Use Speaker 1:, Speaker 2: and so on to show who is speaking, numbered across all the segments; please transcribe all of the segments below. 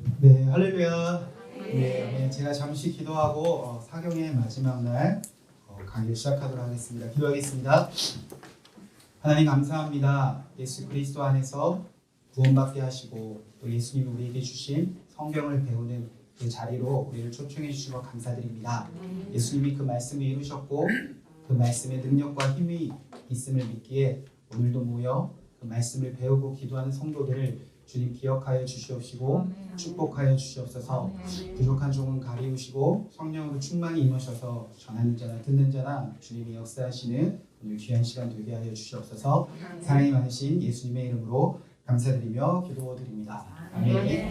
Speaker 1: 네, 할렐루야. 네, 제가 잠시 기도하고 사경의 마지막 날 강의를 시작하도록 하겠습니다. 기도하겠습니다. 하나님 감사합니다. 예수 그리스도 안에서 구원받게 하시고 또 예수님이 우리에게 주신 성경을 배우는 그 자리로 우리를 초청해 주시고 감사드립니다. 예수님이 그 말씀을 이루셨고 그 말씀의 능력과 힘이 있음을 믿기에 오늘도 모여 그 말씀을 배우고 기도하는 성도들을 주님 기억하여 주시옵시고 축복하여 주시옵소서. 부족한 종은 가리우시고 성령으로 충만히 임하셔서 전하는 자나 듣는 자나 주님이 역사하시는 오늘 귀한 시간 되게 하여 주시옵소서. 사랑이 많으신 예수님의 이름으로 감사드리며 기도드립니다. 아멘.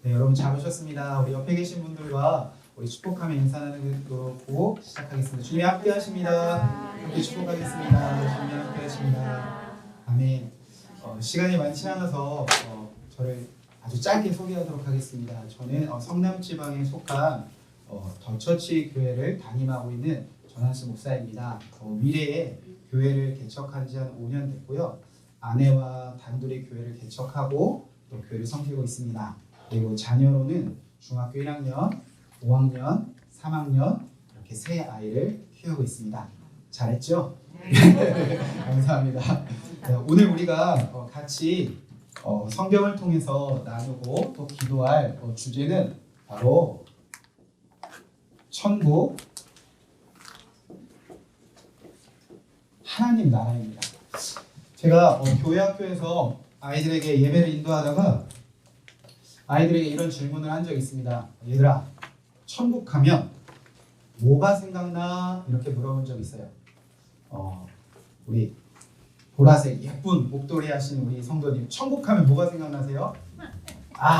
Speaker 1: 네, 여러분 잘 오셨습니다. 우리 옆에 계신 분들과 우리 축복하며 인사하는 거 보고 시작하겠습니다. 주님이 함께 하십니다. 함께 축복하겠습니다. 주님이 함께 하십니다. 아멘. 시간이 많지 않아서 저를 아주 짧게 소개하도록 하겠습니다. 저는 성남지방에 속한 더처치 교회를 담임하고 있는 전한수 목사입니다. 미래에 교회를 개척한 지 한 5년 됐고요. 아내와 단둘이 교회를 개척하고 또 교회를 섬기고 있습니다. 그리고 자녀로는 중학교 1학년, 5학년, 3학년 이렇게 세 아이를 키우고 있습니다. 잘했죠? 감사합니다. 오늘 우리가 같이 성경을 통해서 나누고 또 기도할 주제는 바로 천국 하나님 나라입니다. 제가 교회 학교에서 아이들에게 예배를 인도하다가 아이들에게 이런 질문을 한 적이 있습니다. 얘들아, 천국 가면 뭐가 생각나? 이렇게 물어본 적이 있어요. 우리 보라색 예쁜 목도리 하신 우리 성도님, 천국 하면 뭐가 생각나세요?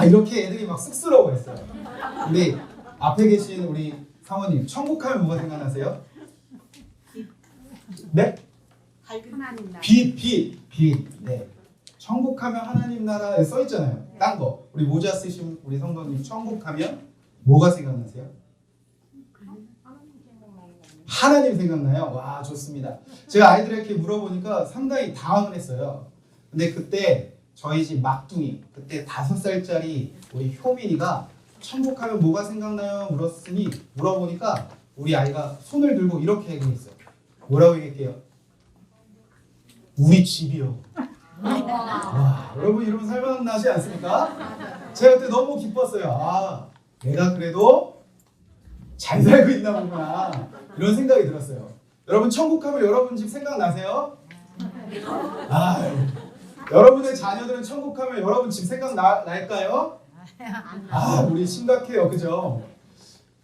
Speaker 1: 이렇게 애들이 막 쑥스러워했어요. 우리 앞에 계신 우리 사모님, 천국 하면 뭐가 생각나세요? 네?
Speaker 2: 하나님 나라.
Speaker 1: 빛. 네. 천국 하면 하나님 나라에 써 있잖아요. 딴 거. 우리 모자 쓰신 우리 성도님, 천국 하면 뭐가 생각나세요? 하나님 생각나요? 와, 좋습니다. 제가 아이들에게 물어보니까 상당히 당황을 했어요. 근데 그때 저희 집 막둥이, 그때 5살짜리 우리 효민이가 천국 하면 뭐가 생각나요? 물어보니까 우리 아이가 손을 들고 이렇게 얘기했어요. 뭐라고 얘기할게요? 우리 집이요. 와, 여러분 이러면 살만 나지 않습니까? 제가 그때 너무 기뻤어요. 내가 그래도 잘 살고 있나 보구나. 이런 생각이 들었어요. 여러분 천국 하면 여러분 집 생각나세요? 여러분의 자녀들은 천국 하면 여러분 집 날까요? 우리 심각해요. 그죠?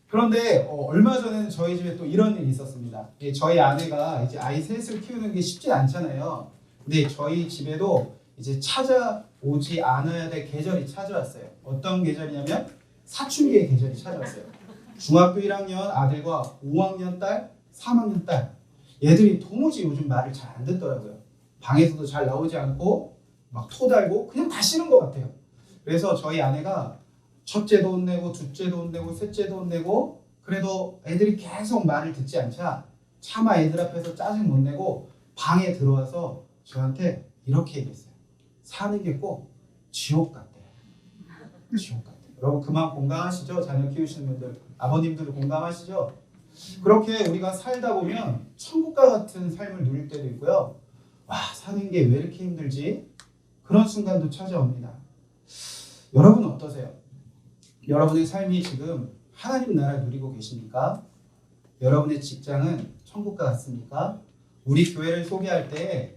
Speaker 1: 그런데 얼마 전에는 저희 집에 또 이런 일이 있었습니다. 저희 아내가 이제 아이 셋을 키우는 게 쉽지 않잖아요. 근데 저희 집에도 이제 찾아오지 않아야 될 계절이 찾아왔어요. 어떤 계절이냐면 사춘기의 계절이 찾아왔어요. 중학교 1학년 아들과 5학년 딸, 3학년 딸. 얘들이 도무지 요즘 말을 잘 안 듣더라고요. 방에서도 잘 나오지 않고 막 토달고 그냥 다 싫은 것 같아요. 그래서 저희 아내가 첫째도 혼내고 둘째도 혼내고 셋째도 혼내고 그래도 애들이 계속 말을 듣지 않자 차마 애들 앞에서 짜증 못 내고 방에 들어와서 저한테 이렇게 얘기했어요. 사는 게 꼭 지옥 같대요. 지옥 같대요. 여러분 그만 공감하시죠? 자녀 키우시는 분들, 아버님들 공감하시죠? 그렇게 우리가 살다 보면 천국과 같은 삶을 누릴 때도 있고요. 사는 게 왜 이렇게 힘들지? 그런 순간도 찾아옵니다. 여러분은 어떠세요? 여러분의 삶이 지금 하나님 나라 누리고 계십니까? 여러분의 직장은 천국과 같습니까? 우리 교회를 소개할 때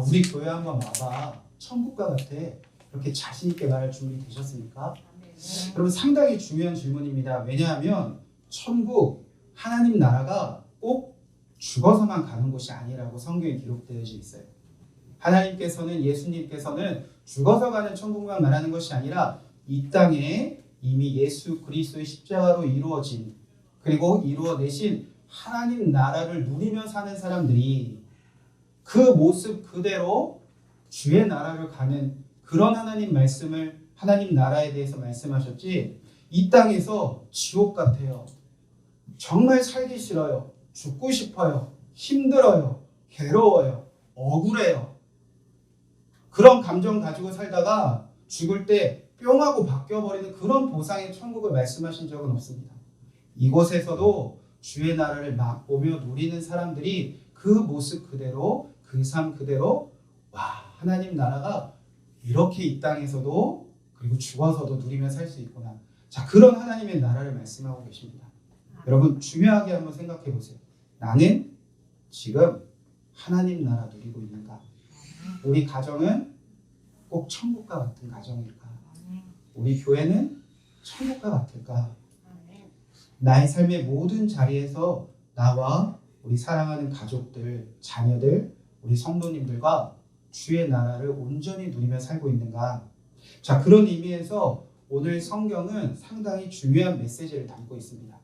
Speaker 1: 우리 교회 한번 와봐. 천국과 같아. 이렇게 자신 있게 말할 준비 되셨습니까? 여러분 상당히 중요한 질문입니다. 왜냐하면 천국, 하나님 나라가 꼭 죽어서만 가는 곳이 아니라고 성경에 기록되어 있어요. 하나님께서는, 예수님께서는 죽어서 가는 천국만 말하는 것이 아니라 이 땅에 이미 예수 그리스도의 십자가로 이루어진 그리고 이루어내신 하나님 나라를 누리며 사는 사람들이 그 모습 그대로 주의 나라를 가는 그런 하나님 말씀을 하나님 나라에 대해서 말씀하셨지 이 땅에서 지옥 같아요. 정말 살기 싫어요. 죽고 싶어요. 힘들어요. 괴로워요. 억울해요. 그런 감정 가지고 살다가 죽을 때 뿅 하고 바뀌어버리는 그런 보상의 천국을 말씀하신 적은 없습니다. 이곳에서도 주의 나라를 맛보며 누리는 사람들이 그 모습 그대로 그 삶 그대로 와 하나님 나라가 이렇게 이 땅에서도 그리고 죽어서도 누리며 살 수 있구나. 자 그런 하나님의 나라를 말씀하고 계십니다. 여러분 중요하게 한번 생각해 보세요. 나는 지금 하나님 나라 누리고 있는가? 우리 가정은 꼭 천국과 같은 가정일까? 우리 교회는 천국과 같을까? 나의 삶의 모든 자리에서 나와 우리 사랑하는 가족들, 자녀들, 우리 성도님들과 주의 나라를 온전히 누리며 살고 있는가? 자, 그런 의미에서 오늘 성경은 상당히 중요한 메시지를 담고 있습니다.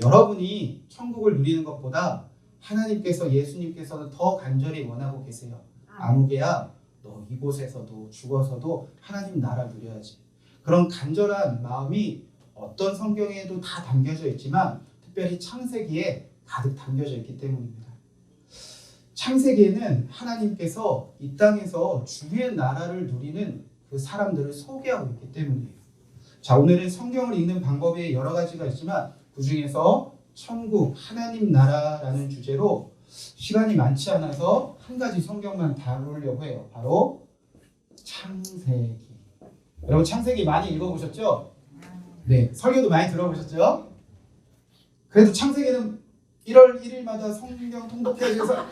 Speaker 1: 여러분이 천국을 누리는 것보다 하나님께서 예수님께서는 더 간절히 원하고 계세요. 아무개야, 너 이곳에서도 죽어서도 하나님 나라 누려야지. 그런 간절한 마음이 어떤 성경에도 다 담겨져 있지만 특별히 창세기에 가득 담겨져 있기 때문입니다. 창세기에는 하나님께서 이 땅에서 주의 나라를 누리는 그 사람들을 소개하고 있기 때문이에요. 자, 오늘은 성경을 읽는 방법이 여러 가지가 있지만 그 중에서 천국, 하나님 나라라는 주제로 시간이 많지 않아서 한 가지 성경만 다루려고 해요. 바로 창세기. 여러분 창세기 많이 읽어보셨죠? 네, 설교도 많이 들어보셨죠? 그래도 창세기는 1월 1일마다 성경 통독회에서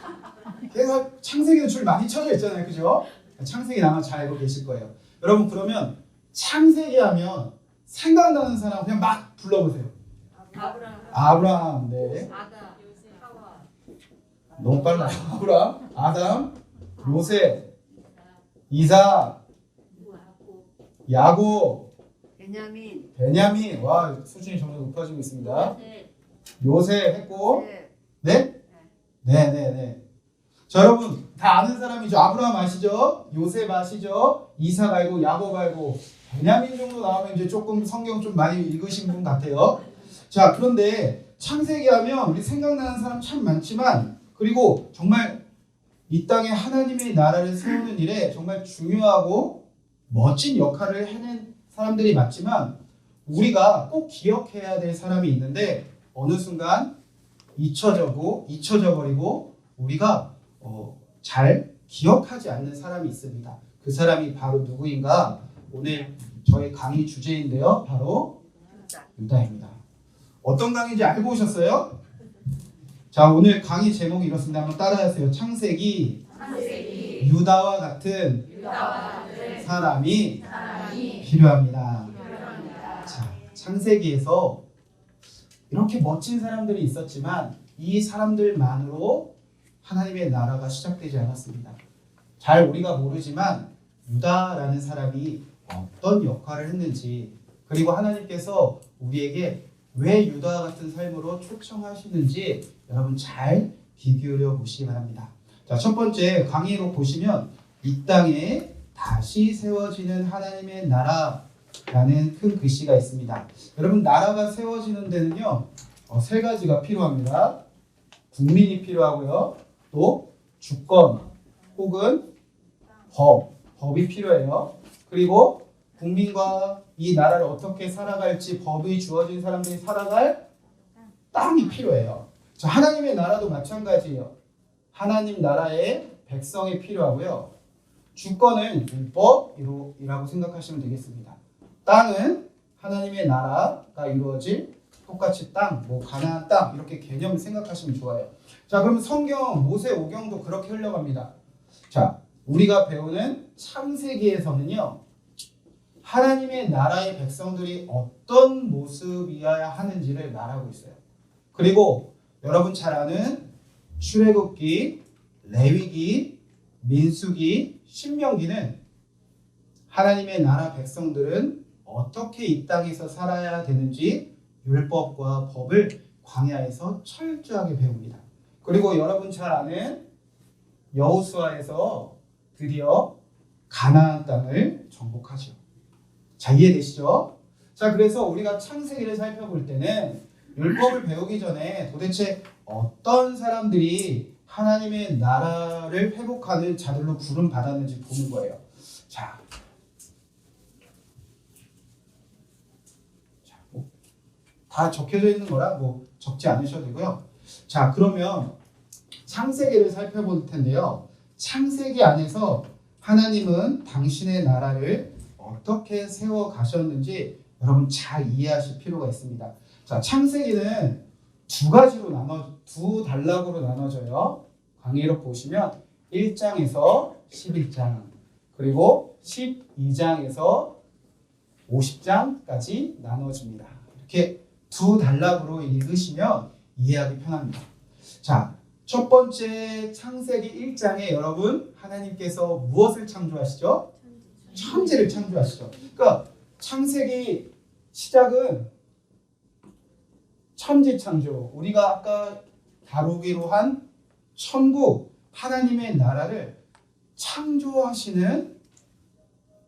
Speaker 1: 계속 창세기는 줄 많이 쳐져 있잖아요. 그죠? 창세기 아마 잘 알고 계실 거예요. 여러분 그러면 창세기 하면 생각나는 사람 그냥 막 불러보세요. 아브라함, 네. 너무 빨라요. 아브라함, 아담, 요셉, 이삭, 야곱, 베냐민. 와 수준이 점점 높아지고 있습니다. 요셉 했고, 네? 네. 자 여러분 다 아는 사람이죠. 아브라함 아시죠? 요셉 아시죠? 이삭 알고 야곱 알고 베냐민 정도 나오면 이제 조금 성경 좀 많이 읽으신 분 같아요. 자 그런데 창세기 하면 우리 생각나는 사람 참 많지만 그리고 정말 이 땅에 하나님의 나라를 세우는 일에 정말 중요하고 멋진 역할을 해낸 사람들이 많지만 우리가 꼭 기억해야 될 사람이 있는데 어느 순간 잊혀져 버리고 우리가 잘 기억하지 않는 사람이 있습니다. 그 사람이 바로 누구인가? 오늘 저희 강의 주제인데요. 바로 유다입니다. 어떤 강의인지 알고 오셨어요? 자 오늘 강의 제목이 이렇습니다. 한번 따라하세요. 창세기. 유다와 같은 사람이 필요합니다. 자, 창세기에서 이렇게 멋진 사람들이 있었지만 이 사람들만으로 하나님의 나라가 시작되지 않았습니다. 잘 우리가 모르지만 유다라는 사람이 어떤 역할을 했는지 그리고 하나님께서 우리에게 왜 유다와 같은 삶으로 초청하시는지 여러분 잘 귀 기울여 보시기 바랍니다. 자, 첫 번째 강의로 보시면 이 땅에 다시 세워지는 하나님의 나라라는 큰 글씨가 있습니다. 여러분 나라가 세워지는 데는요 세 가지가 필요합니다. 국민이 필요하고요. 또 주권 혹은 법이 필요해요. 그리고 국민과 이 나라를 어떻게 살아갈지 법이 주어진 사람들이 살아갈 땅이 필요해요. 자, 하나님의 나라도 마찬가지예요. 하나님 나라의 백성이 필요하고요. 주권은 율법이라고 생각하시면 되겠습니다. 땅은 하나님의 나라가 이루어질 똑같이 땅, 가나안 땅 이렇게 개념을 생각하시면 좋아요. 자, 그럼 성경 모세오경도 그렇게 흘러갑니다. 자, 우리가 배우는 창세기에서는요. 하나님의 나라의 백성들이 어떤 모습이어야 하는지를 말하고 있어요. 그리고 여러분 잘 아는 출애굽기, 레위기, 민수기, 신명기는 하나님의 나라 백성들은 어떻게 이 땅에서 살아야 되는지 율법과 법을 광야에서 철저하게 배웁니다. 그리고 여러분 잘 아는 여호수아에서 드디어 가나안 땅을 정복하죠. 자, 이해되시죠? 자, 그래서 우리가 창세기를 살펴볼 때는 율법을 배우기 전에 도대체 어떤 사람들이 하나님의 나라를 회복하는 자들로 부름받았는지 보는 거예요. 자, 다 적혀져 있는 거라 뭐 적지 않으셔도 되고요. 자, 그러면 창세기를 살펴볼 텐데요. 창세기 안에서 하나님은 당신의 나라를 어떻게 세워 가셨는지 여러분 잘 이해하실 필요가 있습니다. 자, 창세기는 두 단락으로 나눠져요. 강의로 보시면 1장에서 11장, 그리고 12장에서 50장까지 나눠집니다. 이렇게 두 단락으로 읽으시면 이해하기 편합니다. 자, 첫 번째 창세기 1장에 여러분 하나님께서 무엇을 창조하시죠? 천지를 창조하시죠. 그러니까 창세기 시작은 천지 창조, 우리가 아까 다루기로 한 천국, 하나님의 나라를 창조하시는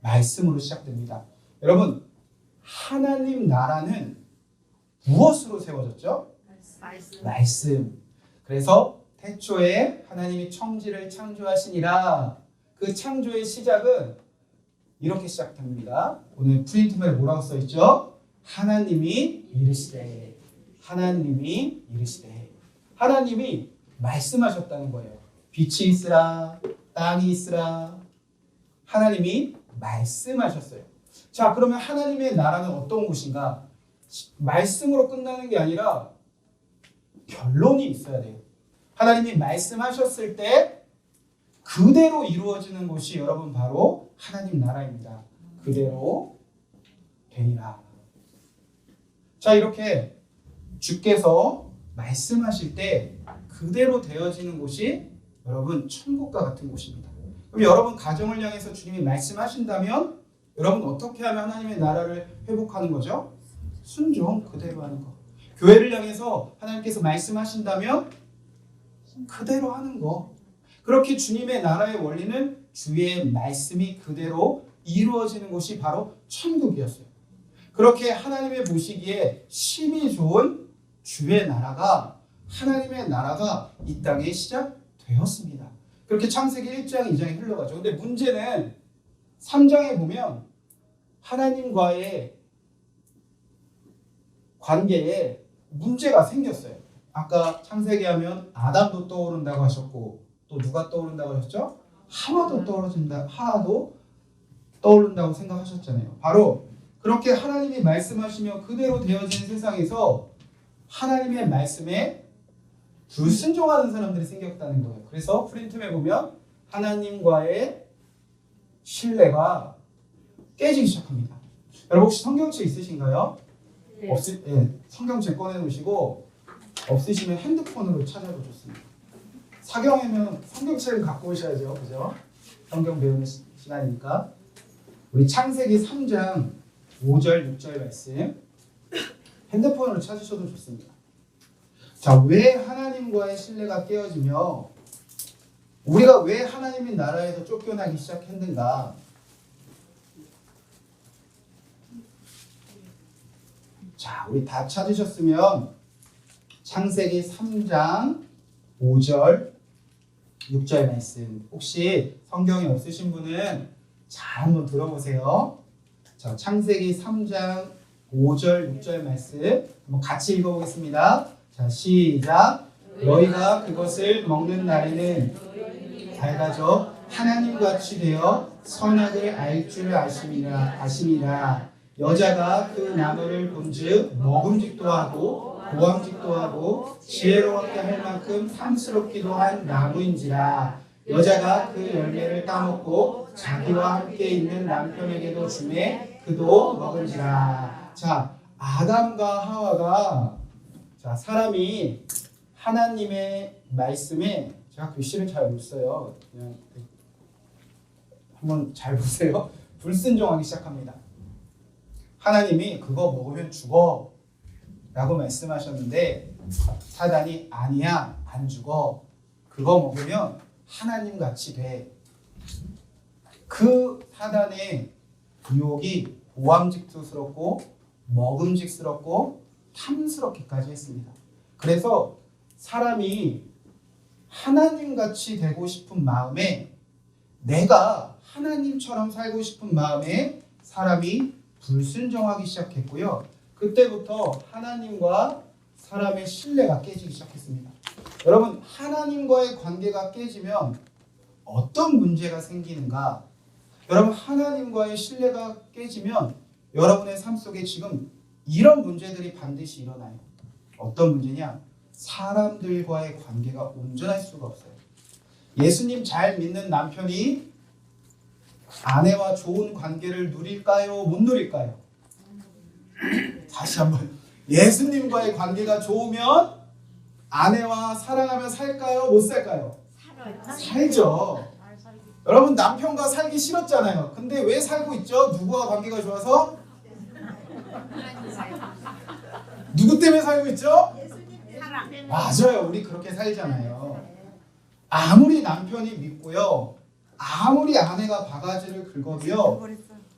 Speaker 1: 말씀으로 시작됩니다. 여러분, 하나님 나라는 무엇으로 세워졌죠? 말씀. 그래서 태초에 하나님이 천지를 창조하시니라. 그 창조의 시작은 이렇게 시작됩니다. 오늘 프린트맨에 뭐라고 써있죠? 하나님이 이르시되. 하나님이 이르시되. 하나님이 말씀하셨다는 거예요. 빛이 있으라, 땅이 있으라. 하나님이 말씀하셨어요. 자, 그러면 하나님의 나라는 어떤 곳인가? 말씀으로 끝나는 게 아니라 결론이 있어야 돼요. 하나님이 말씀하셨을 때 그대로 이루어지는 곳이 여러분 바로 하나님 나라입니다. 그대로 되리라. 자, 이렇게 주께서 말씀하실 때 그대로 되어지는 곳이 여러분 천국과 같은 곳입니다. 그럼 여러분 가정을 향해서 주님이 말씀하신다면 여러분 어떻게 하면 하나님의 나라를 회복하는 거죠? 순종 그대로 하는 거. 교회를 향해서 하나님께서 말씀하신다면 그대로 하는 거. 그렇게 주님의 나라의 원리는 주의 말씀이 그대로 이루어지는 곳이 바로 천국이었어요. 그렇게 하나님의 보시기에 심히 좋은 주의 나라가, 하나님의 나라가 이 땅에 시작되었습니다. 그렇게 창세기 1장, 2장이 흘러가죠. 근데 문제는 3장에 보면 하나님과의 관계에 문제가 생겼어요. 아까 창세기 하면 아담도 떠오른다고 하셨고 또 누가 떠오른다고 하셨죠? 하와도 떠오른다고 생각하셨잖아요. 바로 그렇게 하나님이 말씀하시며 그대로 되어진 세상에서 하나님의 말씀에 불순종하는 사람들이 생겼다는 거예요. 그래서 프린트에 보면 하나님과의 신뢰가 깨지기 시작합니다. 여러분 혹시 성경책 있으신가요?
Speaker 2: 네.
Speaker 1: 성경책 꺼내놓으시고 없으시면 핸드폰으로 찾아도 좋습니다. 사경이면 성경책을 갖고 오셔야죠. 그죠? 성경 배우는 시간이니까. 우리 창세기 3장 5절, 6절 말씀 핸드폰으로 찾으셔도 좋습니다. 자, 왜 하나님과의 신뢰가 깨어지며 우리가 왜 하나님의 나라에서 쫓겨나기 시작했는가? 자, 우리 다 찾으셨으면 창세기 3장 5절, 6절 말씀 혹시 성경이 없으신 분은 잘 한번 들어보세요. 자, 창세기 3장 5절, 6절 말씀 한번 같이 읽어보겠습니다. 자, 시작. 너희가 그것을 먹는 날에는 밝아져 하나님같이 되어 선악을 알 줄 아심이라. 여자가 그 나무를 본즉 먹음직도 하고 보암직도 하고 지혜로웠게 할 만큼 탐스럽기도 한 나무인지라. 여자가 그 열매를 따먹고 자기와 함께 있는 남편에게도 주매 그도 먹은지라. 자, 아담과 하와가 사람이 하나님의 말씀에 제가 글씨를 잘 못 써요. 그냥 한번 잘 보세요. 불순종하기 시작합니다. 하나님이 그거 먹으면 죽어 라고 말씀하셨는데 사단이 아니야, 안 죽어. 그거 먹으면 하나님 같이 돼. 그 사단의 유혹이 보암직스럽고 먹음직스럽고 탐스럽기까지 했습니다. 그래서 사람이 하나님같이 되고 싶은 마음에, 내가 하나님처럼 살고 싶은 마음에 사람이 불순종하기 시작했고요. 그때부터 하나님과 사람의 신뢰가 깨지기 시작했습니다. 여러분, 하나님과의 관계가 깨지면 어떤 문제가 생기는가? 여러분, 하나님과의 신뢰가 깨지면 여러분의 삶 속에 지금 이런 문제들이 반드시 일어나요. 어떤 문제냐? 사람들과의 관계가 온전할 수가 없어요. 예수님 잘 믿는 남편이 아내와 좋은 관계를 누릴까요? 못 누릴까요? 다시 한번, 예수님과의 관계가 좋으면 아내와 사랑하며 살까요? 못 살까요? 살죠. 여러분, 남편과 살기 싫었잖아요. 근데 왜 살고 있죠? 누구와 관계가 좋아서? 누구 때문에 살고 있죠? 맞아요. 우리 그렇게 살잖아요. 아무리 남편이 믿고요, 아무리 아내가 바가지를 긁어도요,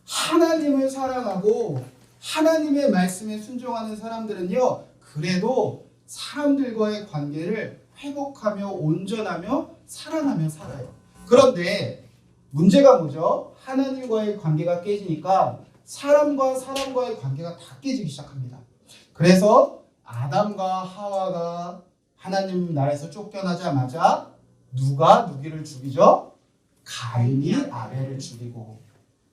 Speaker 1: 하나님을 사랑하고 하나님의 말씀에 순종하는 사람들은요, 그래도 사람들과의 관계를 회복하며 온전하며 사랑하며 살아요. 그런데 문제가 뭐죠? 하나님과의 관계가 깨지니까 사람과 사람과의 관계가 다 깨지기 시작합니다. 그래서 아담과 하와가 하나님 나라에서 쫓겨나자마자 누가 누구를 죽이죠? 가인이 아벨을 죽이고,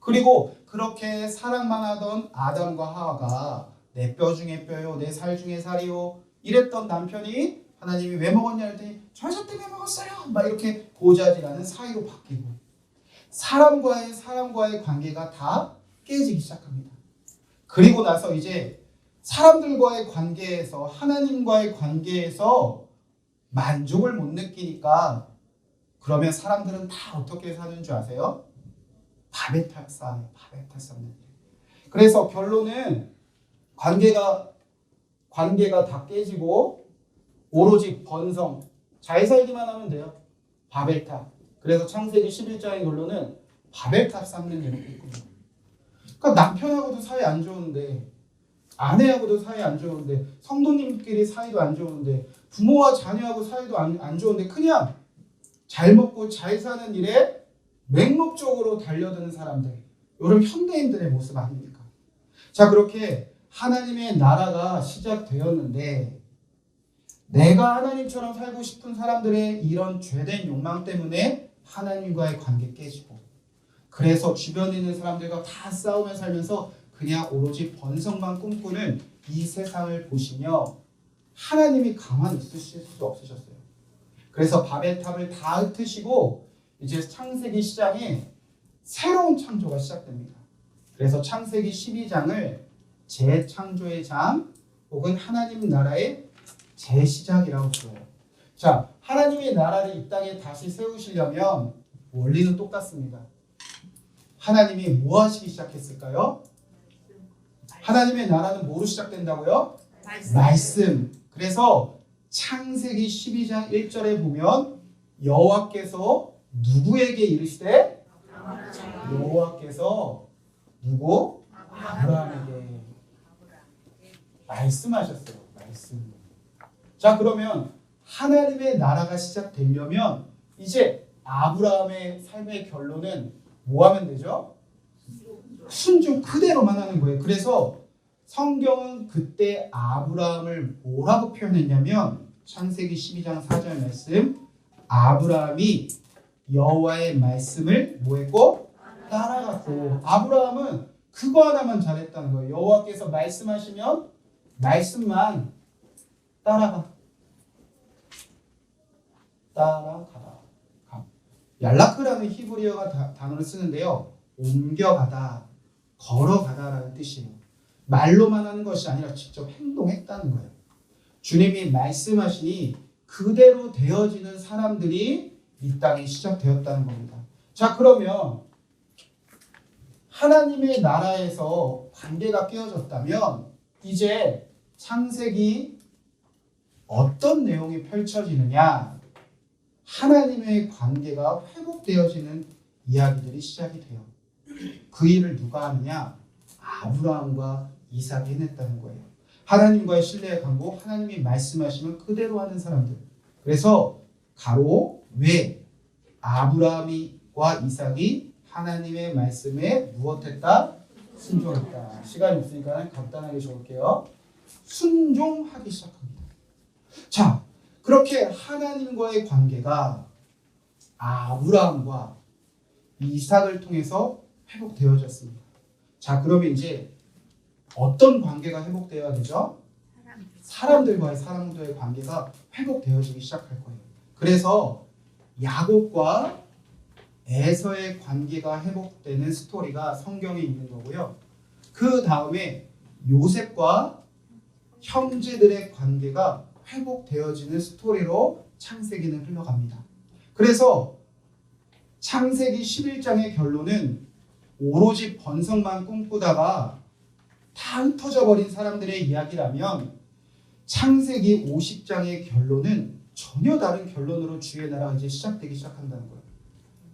Speaker 1: 그리고 그렇게 사랑만 하던 아담과 하와가 내 뼈 중에 뼈요, 내 살 중에 살이요 이랬던 남편이 하나님이 왜 먹었냐 했더니 저 여자 때문에 먹었어요 막 이렇게 고자질하는 사이로 바뀌고, 사람과의 관계가 다 깨지기 시작합니다. 그리고 나서 이제 사람들과의 관계에서, 하나님과의 관계에서 만족을 못 느끼니까, 그러면 사람들은 다 어떻게 사는 줄 아세요? 밥에 탈 쌓아요. 밥에 탈 쌓는 일. 그래서 결론은 관계가 다 깨지고 오로지 번성, 잘 살기만 하면 돼요. 바벨탑. 그래서 창세기 11장의 결론은 바벨탑 쌓는 일을 했거든요. 그러니까 남편하고도 사이 안 좋은데, 아내하고도 사이 안 좋은데, 성도님끼리 사이도 안 좋은데, 부모와 자녀하고 사이도 안 좋은데, 그냥 잘 먹고 잘 사는 일에 맹목적으로 달려드는 사람들, 이런 현대인들의 모습 아닙니까? 자, 그렇게 하나님의 나라가 시작되었는데, 내가 하나님처럼 살고 싶은 사람들의 이런 죄된 욕망 때문에 하나님과의 관계 깨지고, 그래서 주변에 있는 사람들과 다 싸우며 살면서 그냥 오로지 번성만 꿈꾸는 이 세상을 보시며 하나님이 가만히 있으실 수 없으셨어요. 그래서 바벨탑을 다 흩으시고 이제 창세기 시장에 새로운 창조가 시작됩니다. 그래서 창세기 12장을 재창조의 장 혹은 하나님 나라의 재시작이라고 불러요. 자, 하나님의 나라를 이 땅에 다시 세우시려면 원리는 똑같습니다. 하나님이 뭐 하시기 시작했을까요? 하나님의 나라는 뭐로 시작된다고요? 말씀. 그래서 창세기 12장 1절에 보면 여호와께서 누구에게 이르시되? 여호와께서 누구? 아브라함에게 말씀하셨어요. 말씀. 자, 그러면 하나님의 나라가 시작되려면 이제 아브라함의 삶의 결론은 뭐 하면 되죠? 순종 그대로만 하는 거예요. 그래서 성경은 그때 아브라함을 뭐라고 표현했냐면 창세기 12장 4절 말씀, 아브라함이 여호와의 말씀을 뭐했고? 따라갔고. 아브라함은 그거 하나만 잘했다는 거예요. 여호와께서 말씀하시면 말씀만 따라가. 따라가다. 얄라크라는 히브리어가 단어를 쓰는데요. 옮겨가다, 걸어가다라는 뜻이에요. 말로만 하는 것이 아니라 직접 행동했다는 거예요. 주님이 말씀하시니 그대로 되어지는 사람들이 이 땅에 시작되었다는 겁니다. 자, 그러면 하나님의 나라에서 관계가 깨어졌다면 이제 창세기 어떤 내용이 펼쳐지느냐? 하나님의 관계가 회복되어지는 이야기들이 시작이 돼요. 그 일을 누가 하느냐? 아브라함과 이삭이 해냈다는 거예요. 하나님과의 신뢰에 강고 하나님이 말씀하시면 그대로 하는 사람들. 그래서 가로 왜 아브라함과 이삭이 하나님의 말씀에 무엇했다? 순종했다. 시간이 없으니까 간단하게 적을게요. 순종하기 시작합니다. 자, 그렇게 하나님과의 관계가 아브라함과 이삭을 통해서 회복되어졌습니다. 자, 그러면 이제 어떤 관계가 회복되어야 되죠? 사람들과의 관계가 회복되어지기 시작할 거예요. 그래서 야곱과 에서의 관계가 회복되는 스토리가 성경에 있는 거고요. 그 다음에 요셉과 형제들의 관계가 회복되어지는 스토리로 창세기는 흘러갑니다. 그래서 창세기 11장의 결론은 오로지 번성만 꿈꾸다가 다 흩어져 버린 사람들의 이야기라면 창세기 50장의 결론은 전혀 다른 결론으로 주의 나라가 이제 시작되기 시작한다는 거예요.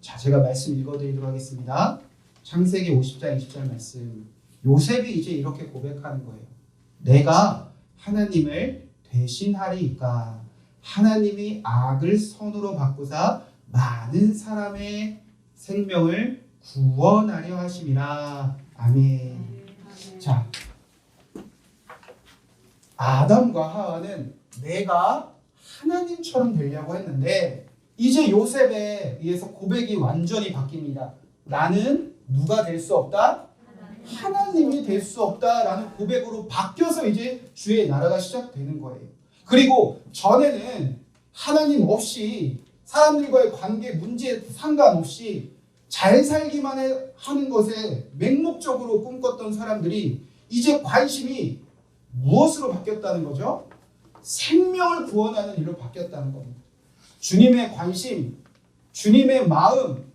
Speaker 1: 자, 제가 말씀 읽어드리도록 하겠습니다. 창세기 50장 20절 말씀. 요셉이 이제 이렇게 고백하는 거예요. 내가 하나님을 대신하리이까. 하나님이 악을 선으로 바꾸사 많은 사람의 생명을 구원하려 하심이라. 아멘. 자, 아담과 하와는 내가 하나님처럼 되려고 했는데 이제 요셉에 의해서 고백이 완전히 바뀝니다. 나는 누가 될 수 없다? 하나님이 될 수 없다라는 고백으로 바뀌어서 이제 주의 나라가 시작되는 거예요. 그리고 전에는 하나님 없이 사람들과의 관계 문제에 상관없이 잘 살기만 하는 것에 맹목적으로 꿈꿨던 사람들이 이제 관심이 무엇으로 바뀌었다는 거죠? 생명을 구원하는 일로 바뀌었다는 겁니다. 주님의 관심, 주님의 마음,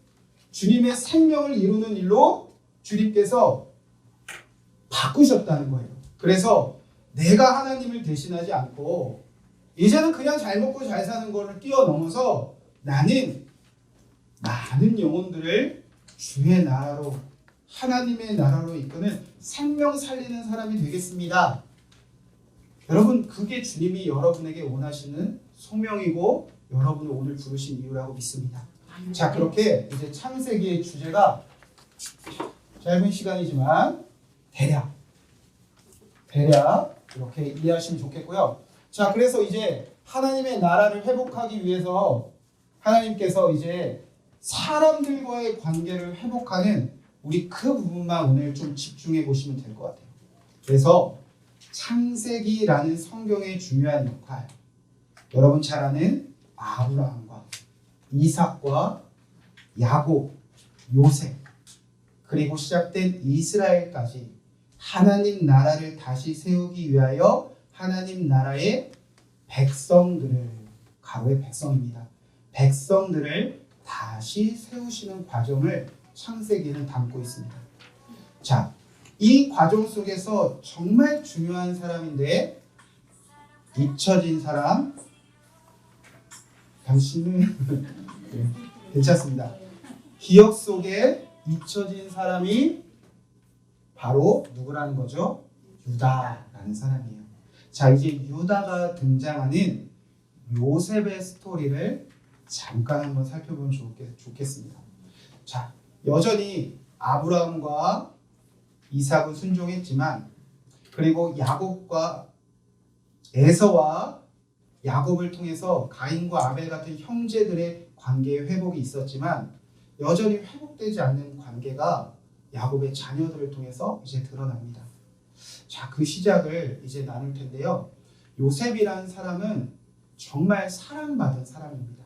Speaker 1: 주님의 생명을 이루는 일로 주님께서 바꾸셨다는 거예요. 그래서 내가 하나님을 대신하지 않고 이제는 그냥 잘 먹고 잘 사는 것을 뛰어넘어서 나는 많은 영혼들을 주의 나라로, 하나님의 나라로 이끄는 생명 살리는 사람이 되겠습니다. 여러분, 그게 주님이 여러분에게 원하시는 소명이고 여러분을 오늘 부르신 이유라고 믿습니다. 자, 그렇게 이제 창세기의 주제가 짧은 시간이지만 대략 이렇게 이해하시면 좋겠고요. 자, 그래서 이제 하나님의 나라를 회복하기 위해서 하나님께서 이제 사람들과의 관계를 회복하는 우리 그 부분만 오늘 좀 집중해 보시면 될 것 같아요. 그래서 창세기라는 성경의 중요한 역할, 여러분 잘 아는 아브라함과 이삭과 야곱, 요셉, 그리고 시작된 이스라엘까지 하나님 나라를 다시 세우기 위하여 하나님 나라의 백성들을, 가로의 백성입니다. 백성들을 다시 세우시는 과정을 창세기는 담고 있습니다. 자, 이 과정 속에서 정말 중요한 사람인데 잊혀진 사람, 당신은 네, 괜찮습니다. 기억 속에 잊혀진 사람이 바로 누구라는 거죠? 유다라는 사람이에요. 자, 이제 유다가 등장하는 요셉의 스토리를 잠깐 한번 살펴보면 좋겠습니다. 자, 여전히 아브라함과 이삭은 순종했지만, 그리고 야곱과 에서와 야곱을 통해서 가인과 아벨 같은 형제들의 관계의 회복이 있었지만 여전히 회복되지 않는 관계가 야곱의 자녀들을 통해서 이제 드러납니다. 자, 그 시작을 이제 나눌 텐데요. 요셉이라는 사람은 정말 사랑받은 사람입니다.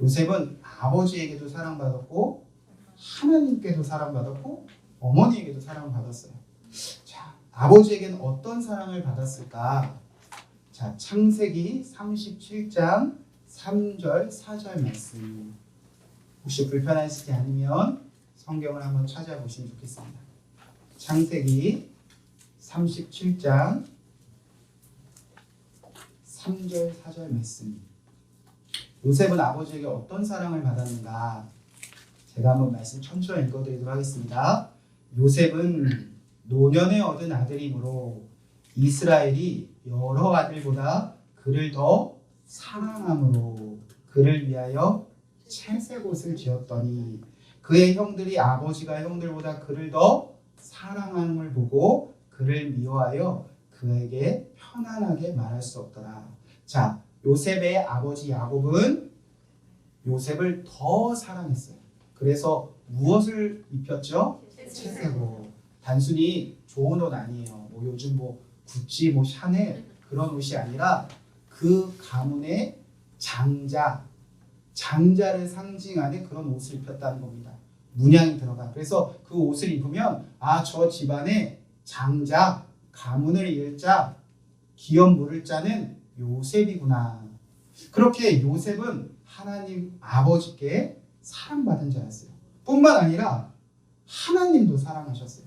Speaker 1: 요셉은 아버지에게도 사랑받았고 하나님께도 사랑받았고 어머니에게도 사랑받았어요. 자, 아버지에게는 어떤 사랑을 받았을까? 자, 창세기 37장 3절 4절 말씀. 혹시 불편하시지 않으면 성경을 한번 찾아보시면 좋겠습니다. 창세기 37장 3절 4절 말씀. 요셉은 아버지에게 어떤 사랑을 받았는가? 제가 한번 말씀 천천히 읽어드리도록 하겠습니다. 요셉은 노년에 얻은 아들이므로 이스라엘이 여러 아들보다 그를 더 사랑함으로 그를 위하여 채색 옷을 지었더니 그의 형들이 아버지가 형들보다 그를 더 사랑함을 보고 그를 미워하여 그에게 편안하게 말할 수 없더라. 자, 요셉의 아버지 야곱은 요셉을 더 사랑했어요. 그래서 무엇을 입혔죠? 채색으로. 단순히 좋은 옷 아니에요. 뭐 요즘 뭐 구찌, 뭐 샤넬 그런 옷이 아니라 그 가문의 장자를 상징하는 그런 옷을 입혔다는 겁니다. 문양이 들어가. 그래서 그 옷을 입으면 저 집안의 장자, 가문을 이을 자, 기업 물을 자는 요셉이구나. 그렇게 요셉은 하나님 아버지께 사랑받은 자였어요. 뿐만 아니라 하나님도 사랑하셨어요.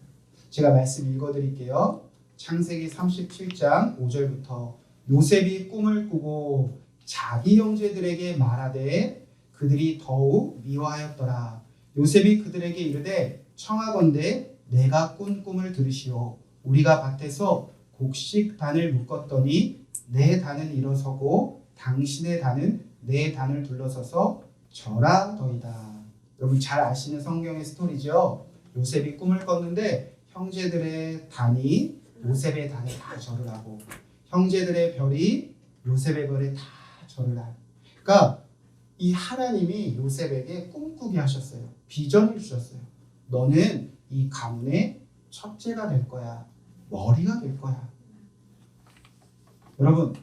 Speaker 1: 제가 말씀 읽어드릴게요. 창세기 37장 5절부터 요셉이 꿈을 꾸고 자기 형제들에게 말하되 그들이 더욱 미워하였더라. 요셉이 그들에게 이르되 청하건대 내가 꾼 꿈을 들으시오. 우리가 밭에서 곡식단을 묶었더니 내 단은 일어서고 당신의 단은 내 단을 둘러서서 절하더이다. 여러분 잘 아시는 성경의 스토리죠. 요셉이 꿈을 꿨는데 형제들의 단이 요셉의 단에 다 절을 하고 형제들의 별이 요셉의 별에 다 절을 하고. 그러니까 이 하나님이 요셉에게 꿈꾸게 하셨어요. 비전을 주셨어요. 너는 이 가문의 첫째가 될 거야. 머리가 될 거야. 여러분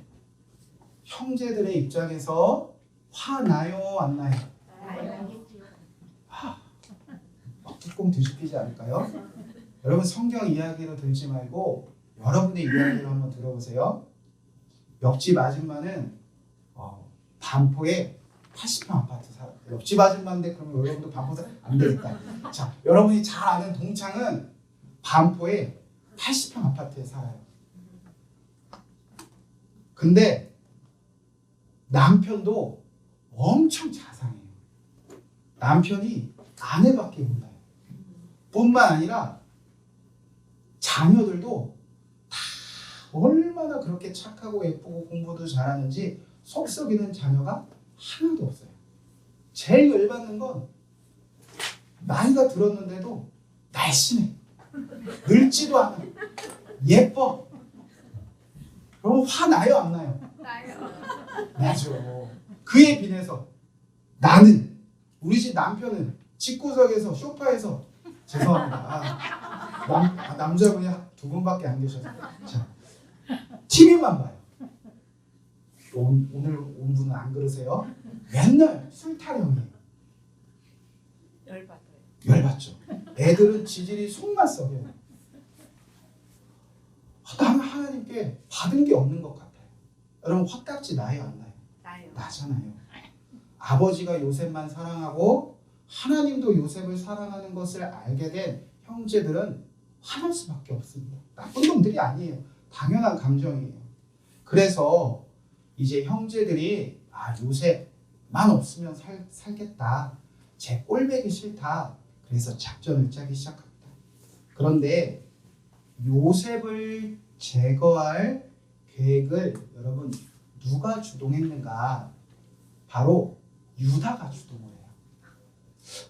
Speaker 1: 형제들의 입장에서 화나요 안 나요? 뚜껑 뒤집히지 않을까요? 여러분 성경 이야기로 들지 말고 여러분의 이야기를 한번 들어보세요. 옆집 아줌마는 반포에 80평 아파트 살아요. 옆집 아줌마인데 그러면 여러분도 반포 안 되겠다. 자, 여러분이 잘 아는 동창은 반포에 80평 아파트에 살아요. 근데 남편도 엄청 자상해요. 남편이 아내밖에 몰라요. 뿐만 아니라 자녀들도 다 얼마나 그렇게 착하고 예쁘고 공부도 잘하는지 속썩이는 자녀가 하나도 없어요. 제일 열받는 건 나이가 들었는데도 날씬해. 늙지도 않아. 예뻐. 그럼 화나요 안 나요? 나죠. 그에 비해서 나는 우리 집 남편은 집구석에서 소파에서 죄송합니다. 남자분이 두 분밖에 안 계셔서 자, TV만 봐요. 오늘 온 분은 안 그러세요? 맨날 술 타령이에요. 열받죠. 애들은 지질이 속만 썩여요. 나는 하나님께 받은 게 없는 것 같아요. 여러분 화딱지 나요 안 나요? 나잖아요. 아버지가 요셉만 사랑하고 하나님도 요셉을 사랑하는 것을 알게 된 형제들은 화날 수밖에 없습니다. 나쁜 놈들이 아니에요. 당연한 감정이에요. 그래서 이제 형제들이 요셉만 없으면 살겠다. 제 꼴배기 싫다. 그래서 작전을 짜기 시작합니다. 그런데 요셉을 제거할 계획을 여러분 누가 주동했는가? 바로 유다가 주동을 해요.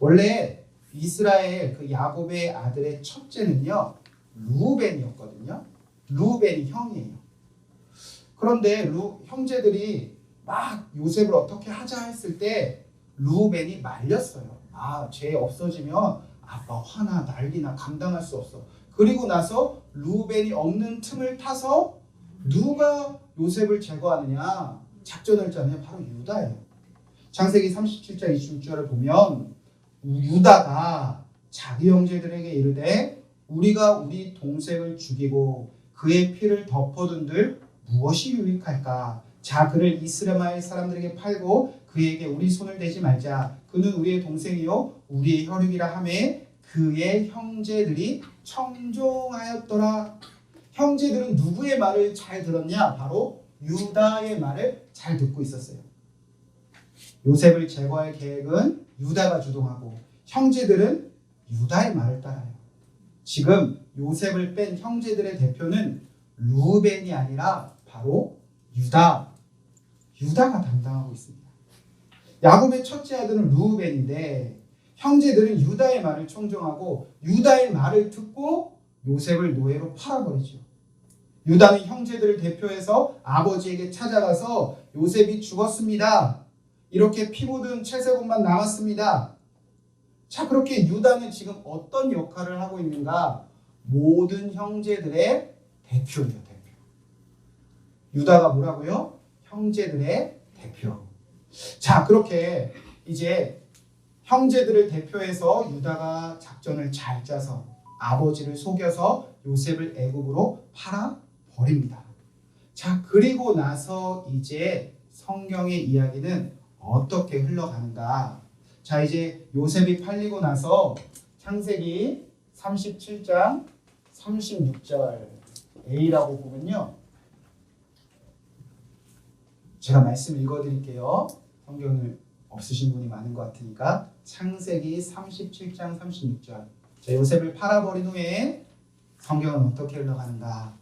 Speaker 1: 원래 이스라엘 그 야곱의 아들의 첫째는요 르우벤이었거든요. 르우벤이 형이에요. 그런데 형제들이 막 요셉을 어떻게 하자 했을 때 르우벤이 말렸어요. 쟤 없어지면 아빠 화나 난리나 감당할 수 없어. 그리고 나서 르우벤이 없는 틈을 타서 누가 요셉을 제거하느냐 작전을 짜느냐 바로 유다예요. 창세기 37장 26절을 보면 유다가 자기 형제들에게 이르되 우리가 우리 동생을 죽이고 그의 피를 덮어둔들 무엇이 유익할까? 자 그를 이스라엘 사람들에게 팔고 그에게 우리 손을 대지 말자. 그는 우리의 동생이요 우리의 혈육이라 하매 그의 형제들이 청종하였더라. 형제들은 누구의 말을 잘 들었냐? 바로 유다의 말을 잘 듣고 있었어요. 요셉을 제거할 계획은 유다가 주동하고 형제들은 유다의 말을 따라요. 지금 요셉을 뺀 형제들의 대표는 르우벤이 아니라 바로 유다가 담당하고 있습니다. 야곱의 첫째 아들은 르우벤인데 형제들은 유다의 말을 청종하고 유다의 말을 듣고 요셉을 노예로 팔아버리죠. 유다는 형제들을 대표해서 아버지에게 찾아가서 요셉이 죽었습니다. 이렇게 피 묻은 채색옷만 남았습니다. 자, 그렇게 유다는 지금 어떤 역할을 하고 있는가? 모든 형제들의 대표예요, 대표. 유다가 뭐라고요? 형제들의 대표. 자, 그렇게 이제 형제들을 대표해서 유다가 작전을 잘 짜서 아버지를 속여서 요셉을 애굽으로 팔아버립니다. 자, 그리고 나서 이제 성경의 이야기는 어떻게 흘러가는가? 자, 이제 요셉이 팔리고 나서 창세기 37장 36절 A라고 보면요. 제가 말씀 읽어드릴게요. 성경을 없으신 분이 많은 것 같으니까 창세기 37장 36절. 자, 요셉을 팔아버린 후에 성경은 어떻게 흘러가는가?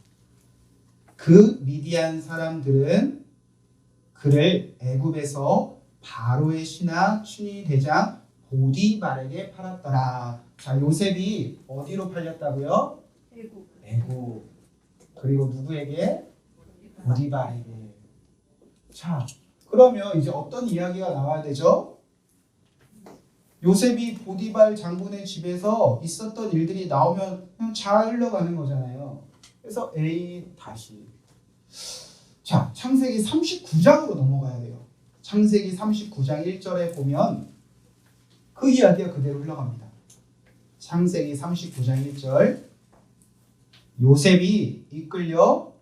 Speaker 1: 그 미디안 사람들은 그를 애굽에서 바로의 신하 춘위 대장 보디발에게 팔았더라. 자, 요셉이 어디로 팔렸다고요? 애굽. 그리고 누구에게? 보디발에게. 자, 그러면 이제 어떤 이야기가 나와야 되죠? 요셉이 보디발 장군의 집에서 있었던 일들이 나오면 그냥 잘 흘러가는 거잖아요. 그래서 A 다시. 자, 창세기 39장으로 넘어가야 돼요. 창세기 39장 1절에 보면 그 이야기가 그대로 흘러갑니다. 창세기 39장 1절. 요셉이 이끌려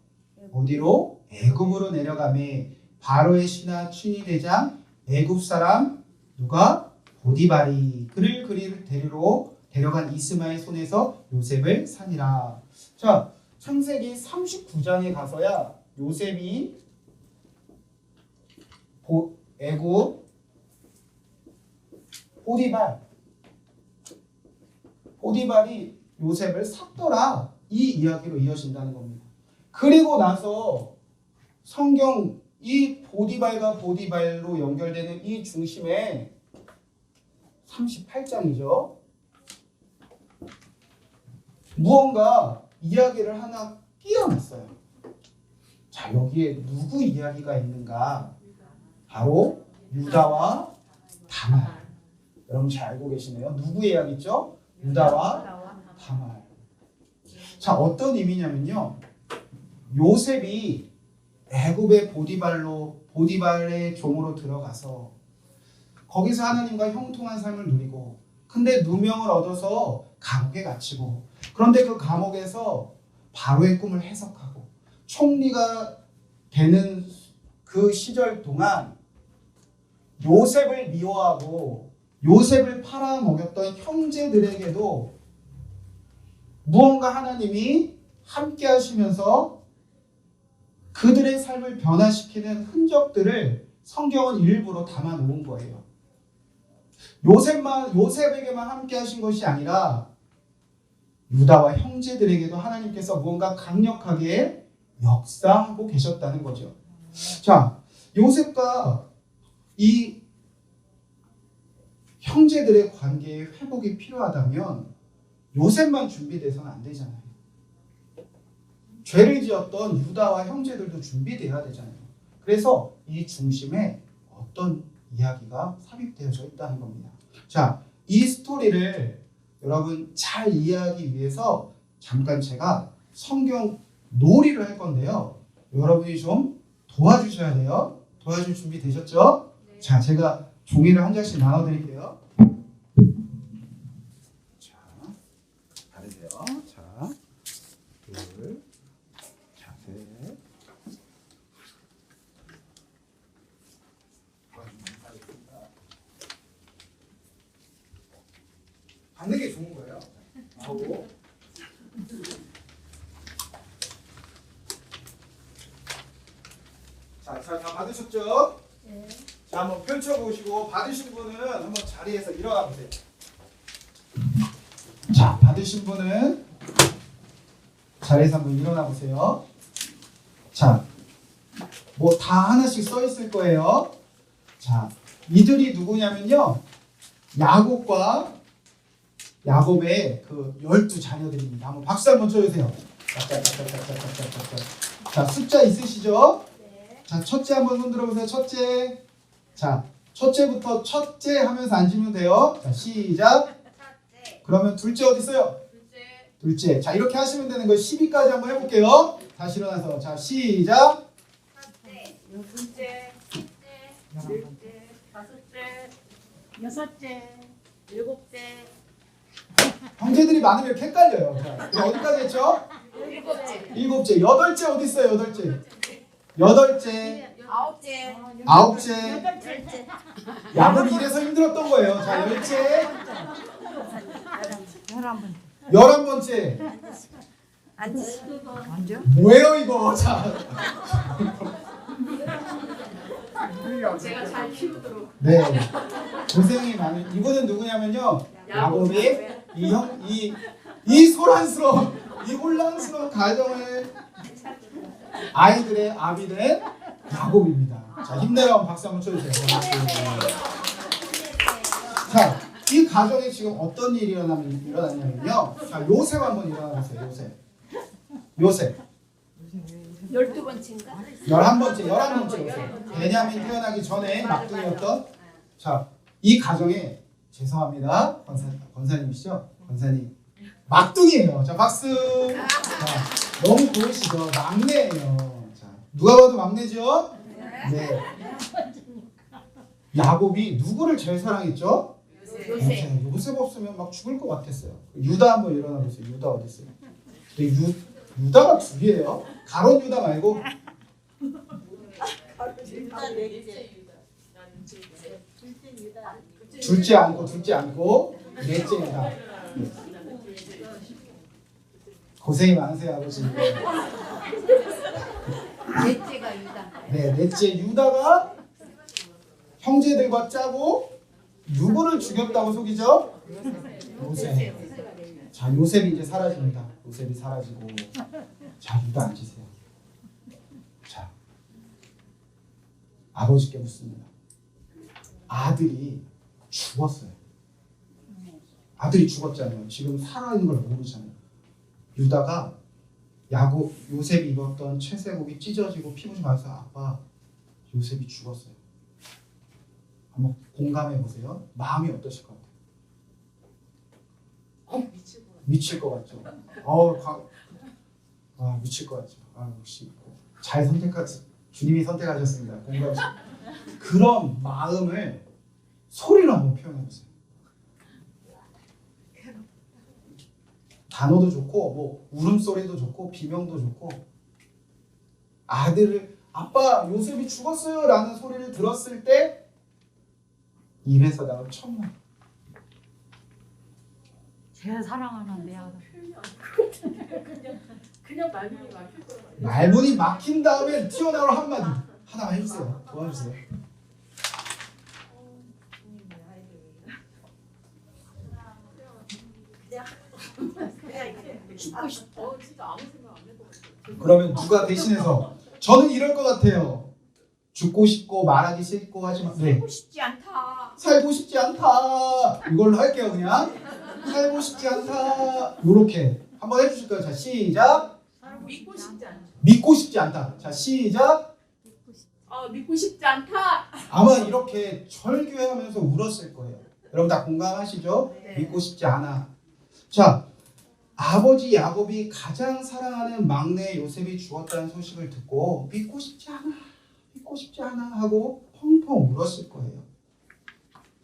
Speaker 1: 어디로? 애굽으로 내려가매 바로의 신하 춘위 대장 애굽 사람 누가? 보디발이 그를 데리러 데려간 이스마엘 손에서 요셉을 사니라. 자, 창세기 39장에 가서야 요셉이 애굽 보디발이 요셉을 샀더라. 이 이야기로 이어진다는 겁니다. 그리고 나서 성경 이 보디발과 보디발로 연결되는 이 중심에 38장이죠. 무언가 이야기를 하나 끼워놨어요. 자, 여기에 누구 이야기가 있는가? 바로 유다와 다말. 여러분 잘 알고 계시네요. 누구 이야기죠? 유다와 다말. 자, 어떤 의미냐면요. 요셉이 애굽의 보디발의 종으로 들어가서 거기서 하나님과 형통한 삶을 누리고 근데 누명을 얻어서 감옥에 갇히고 그런데 그 감옥에서 바로의 꿈을 해석하고 총리가 되는 그 시절 동안 요셉을 미워하고 요셉을 팔아먹였던 형제들에게도 무언가 하나님이 함께 하시면서 그들의 삶을 변화시키는 흔적들을 성경은 일부러 담아 놓은 거예요. 요셉에게만 함께 하신 것이 아니라 유다와 형제들에게도 하나님께서 무언가 강력하게 역사하고 계셨다는 거죠. 자, 요셉과 이 형제들의 관계의 회복이 필요하다면 요셉만 준비돼서는 안 되잖아요. 죄를 지었던 유다와 형제들도 준비되어야 되잖아요. 그래서 이 중심에 어떤 이야기가 삽입되어져 있다는 겁니다. 자, 이 스토리를 여러분 잘 이해하기 위해서 잠깐 제가 성경 놀이를 할 건데요. 여러분이 좀 도와주셔야 돼요. 도와줄 준비 되셨죠? 네. 자, 제가 종이를 한 장씩 나눠드릴게요. 자, 받으세요. 자, 둘, 자, 셋. 받는 게 좋은 거예요. 하고. 자, 다 받으셨죠? 네. 자, 한번 펼쳐보시고 받으신 분은 한번 자리에서 일어나 보세요. 자, 받으신 분은 자리에서 한번 일어나 보세요. 자, 뭐 다 하나씩 써 있을 거예요. 자, 이들이 누구냐면요. 야곱의 그 12자녀들입니다. 한번 박수 한번 쳐주세요. 자, 숫자 있으시죠? 자, 첫째 한번 손들어 보세요. 첫째. 자, 첫째부터 첫째 하면서 앉으면 돼요. 자, 시작. 그러면 둘째 어디 있어요? 둘째. 자, 이렇게 하시면 되는 거예요. 12까지 한번 해볼게요. 다시 일어나서. 자, 시작.
Speaker 2: 둘째, 넷째, 다섯째, 여섯째, 일곱째,
Speaker 1: 형제들이 많으면 이렇게 헷갈려요. 자, 그럼 어디까지 했죠? 일곱째. 여덟째 어디 있어요? 여덟째. 아홉째.
Speaker 2: 여덟째,
Speaker 1: 야곱이 이래서 힘들었던 거예요. 자, 열째.
Speaker 3: 11번.
Speaker 1: 11번째.
Speaker 3: 앉아?
Speaker 1: 뭐예요 이거? 자,
Speaker 2: 제가 잘 키우도록.
Speaker 1: 네. 고생이 많은 이분은 누구냐면요. 야곱이 이 소란스러운 이 혼란스러운 가정을 아이들의 아비 된 야곱입니다. 자, 힘내라 한번 박수 한번 쳐주세요. 자, 이 가정에 지금 어떤 일이 일어났냐면요. 자, 요셉 한번 일어나보세요. 요셉.
Speaker 2: 12번째인가?
Speaker 1: 11번째 요셉. 베냐민 태어나기 전에 막둥이였던. 자, 이 가정에 죄송합니다. 권사님이시죠? 권사님. 막둥이에요. 자, 박수. 자, 너무 보이시죠? 막내예요. 자, 누가 봐도 막내죠? 네. 야곱이 누구를 제일 사랑했죠? 요셉 없으면 막 죽을 것 같았어요. 유다 한번 일어나 보세요. 유다 어디 있어요? 유다가 둘이에요. 가론 유다 말고. 둘째 않고 넷째 유다. 고생이 많으세요 아버지.
Speaker 2: 넷째가 유다.
Speaker 1: 네, 넷째 유다가 형제들과 짜고 누구를 죽였다고 속이죠? 요셉. 자, 요셉이 이제 사라집니다. 요셉이 사라지고. 자, 유다 앉으세요. 자, 아버지께 묻습니다. 아들이 죽었어요. 아들이 죽었잖아요. 지금 살아있는 걸 모르잖아요. 유다가 요셉이 입었던 채색옷이 찢어지고 피부이 마서 아빠, 요셉이 죽었어요. 한번 공감해 보세요. 마음이 어떠실 것 같아요? 미칠 것 같죠. 미칠 것 같죠. 역시 잘 주님이 선택하셨습니다. 공감. 그런 마음을 소리로 한번 표현해 보세요. 단어도 좋고 뭐 울음소리도 좋고 비명도 좋고 아들을 아빠 요셉이 죽었어요 라는 소리를 들었을 때 입에서 나올 첫 말.
Speaker 3: 제일 사랑하는 내 아들.
Speaker 2: 그냥 말문이 막힐 거야.
Speaker 1: 말문이 막힌 다음에 튀어나올 한마디 하나만 해주세요. 도와주세요.
Speaker 2: 죽고 싶어. 진짜 아무 생각 안 해도.
Speaker 1: 그러면 누가 대신해서 저는 이럴 것 같아요. 죽고 싶고 말하기 싫고 하지만
Speaker 2: 살고 싶지 않다.
Speaker 1: 살고 싶지 않다. 이걸로 할게요 그냥. 살고 싶지 않다. 요렇게 한번 해주실까요? 자, 시작.
Speaker 2: 믿고 싶지 않다.
Speaker 1: 믿고 싶지 않다. 자, 시작.
Speaker 2: 믿고 싶지 않다.
Speaker 1: 아마 이렇게 절규하면서 울었을 거예요. 여러분 다 공감하시죠?
Speaker 2: 네.
Speaker 1: 믿고 싶지 않아. 자, 아버지 야곱이 가장 사랑하는 막내 요셉이 죽었다는 소식을 듣고 믿고 싶지 않아 하고 펑펑 울었을 거예요.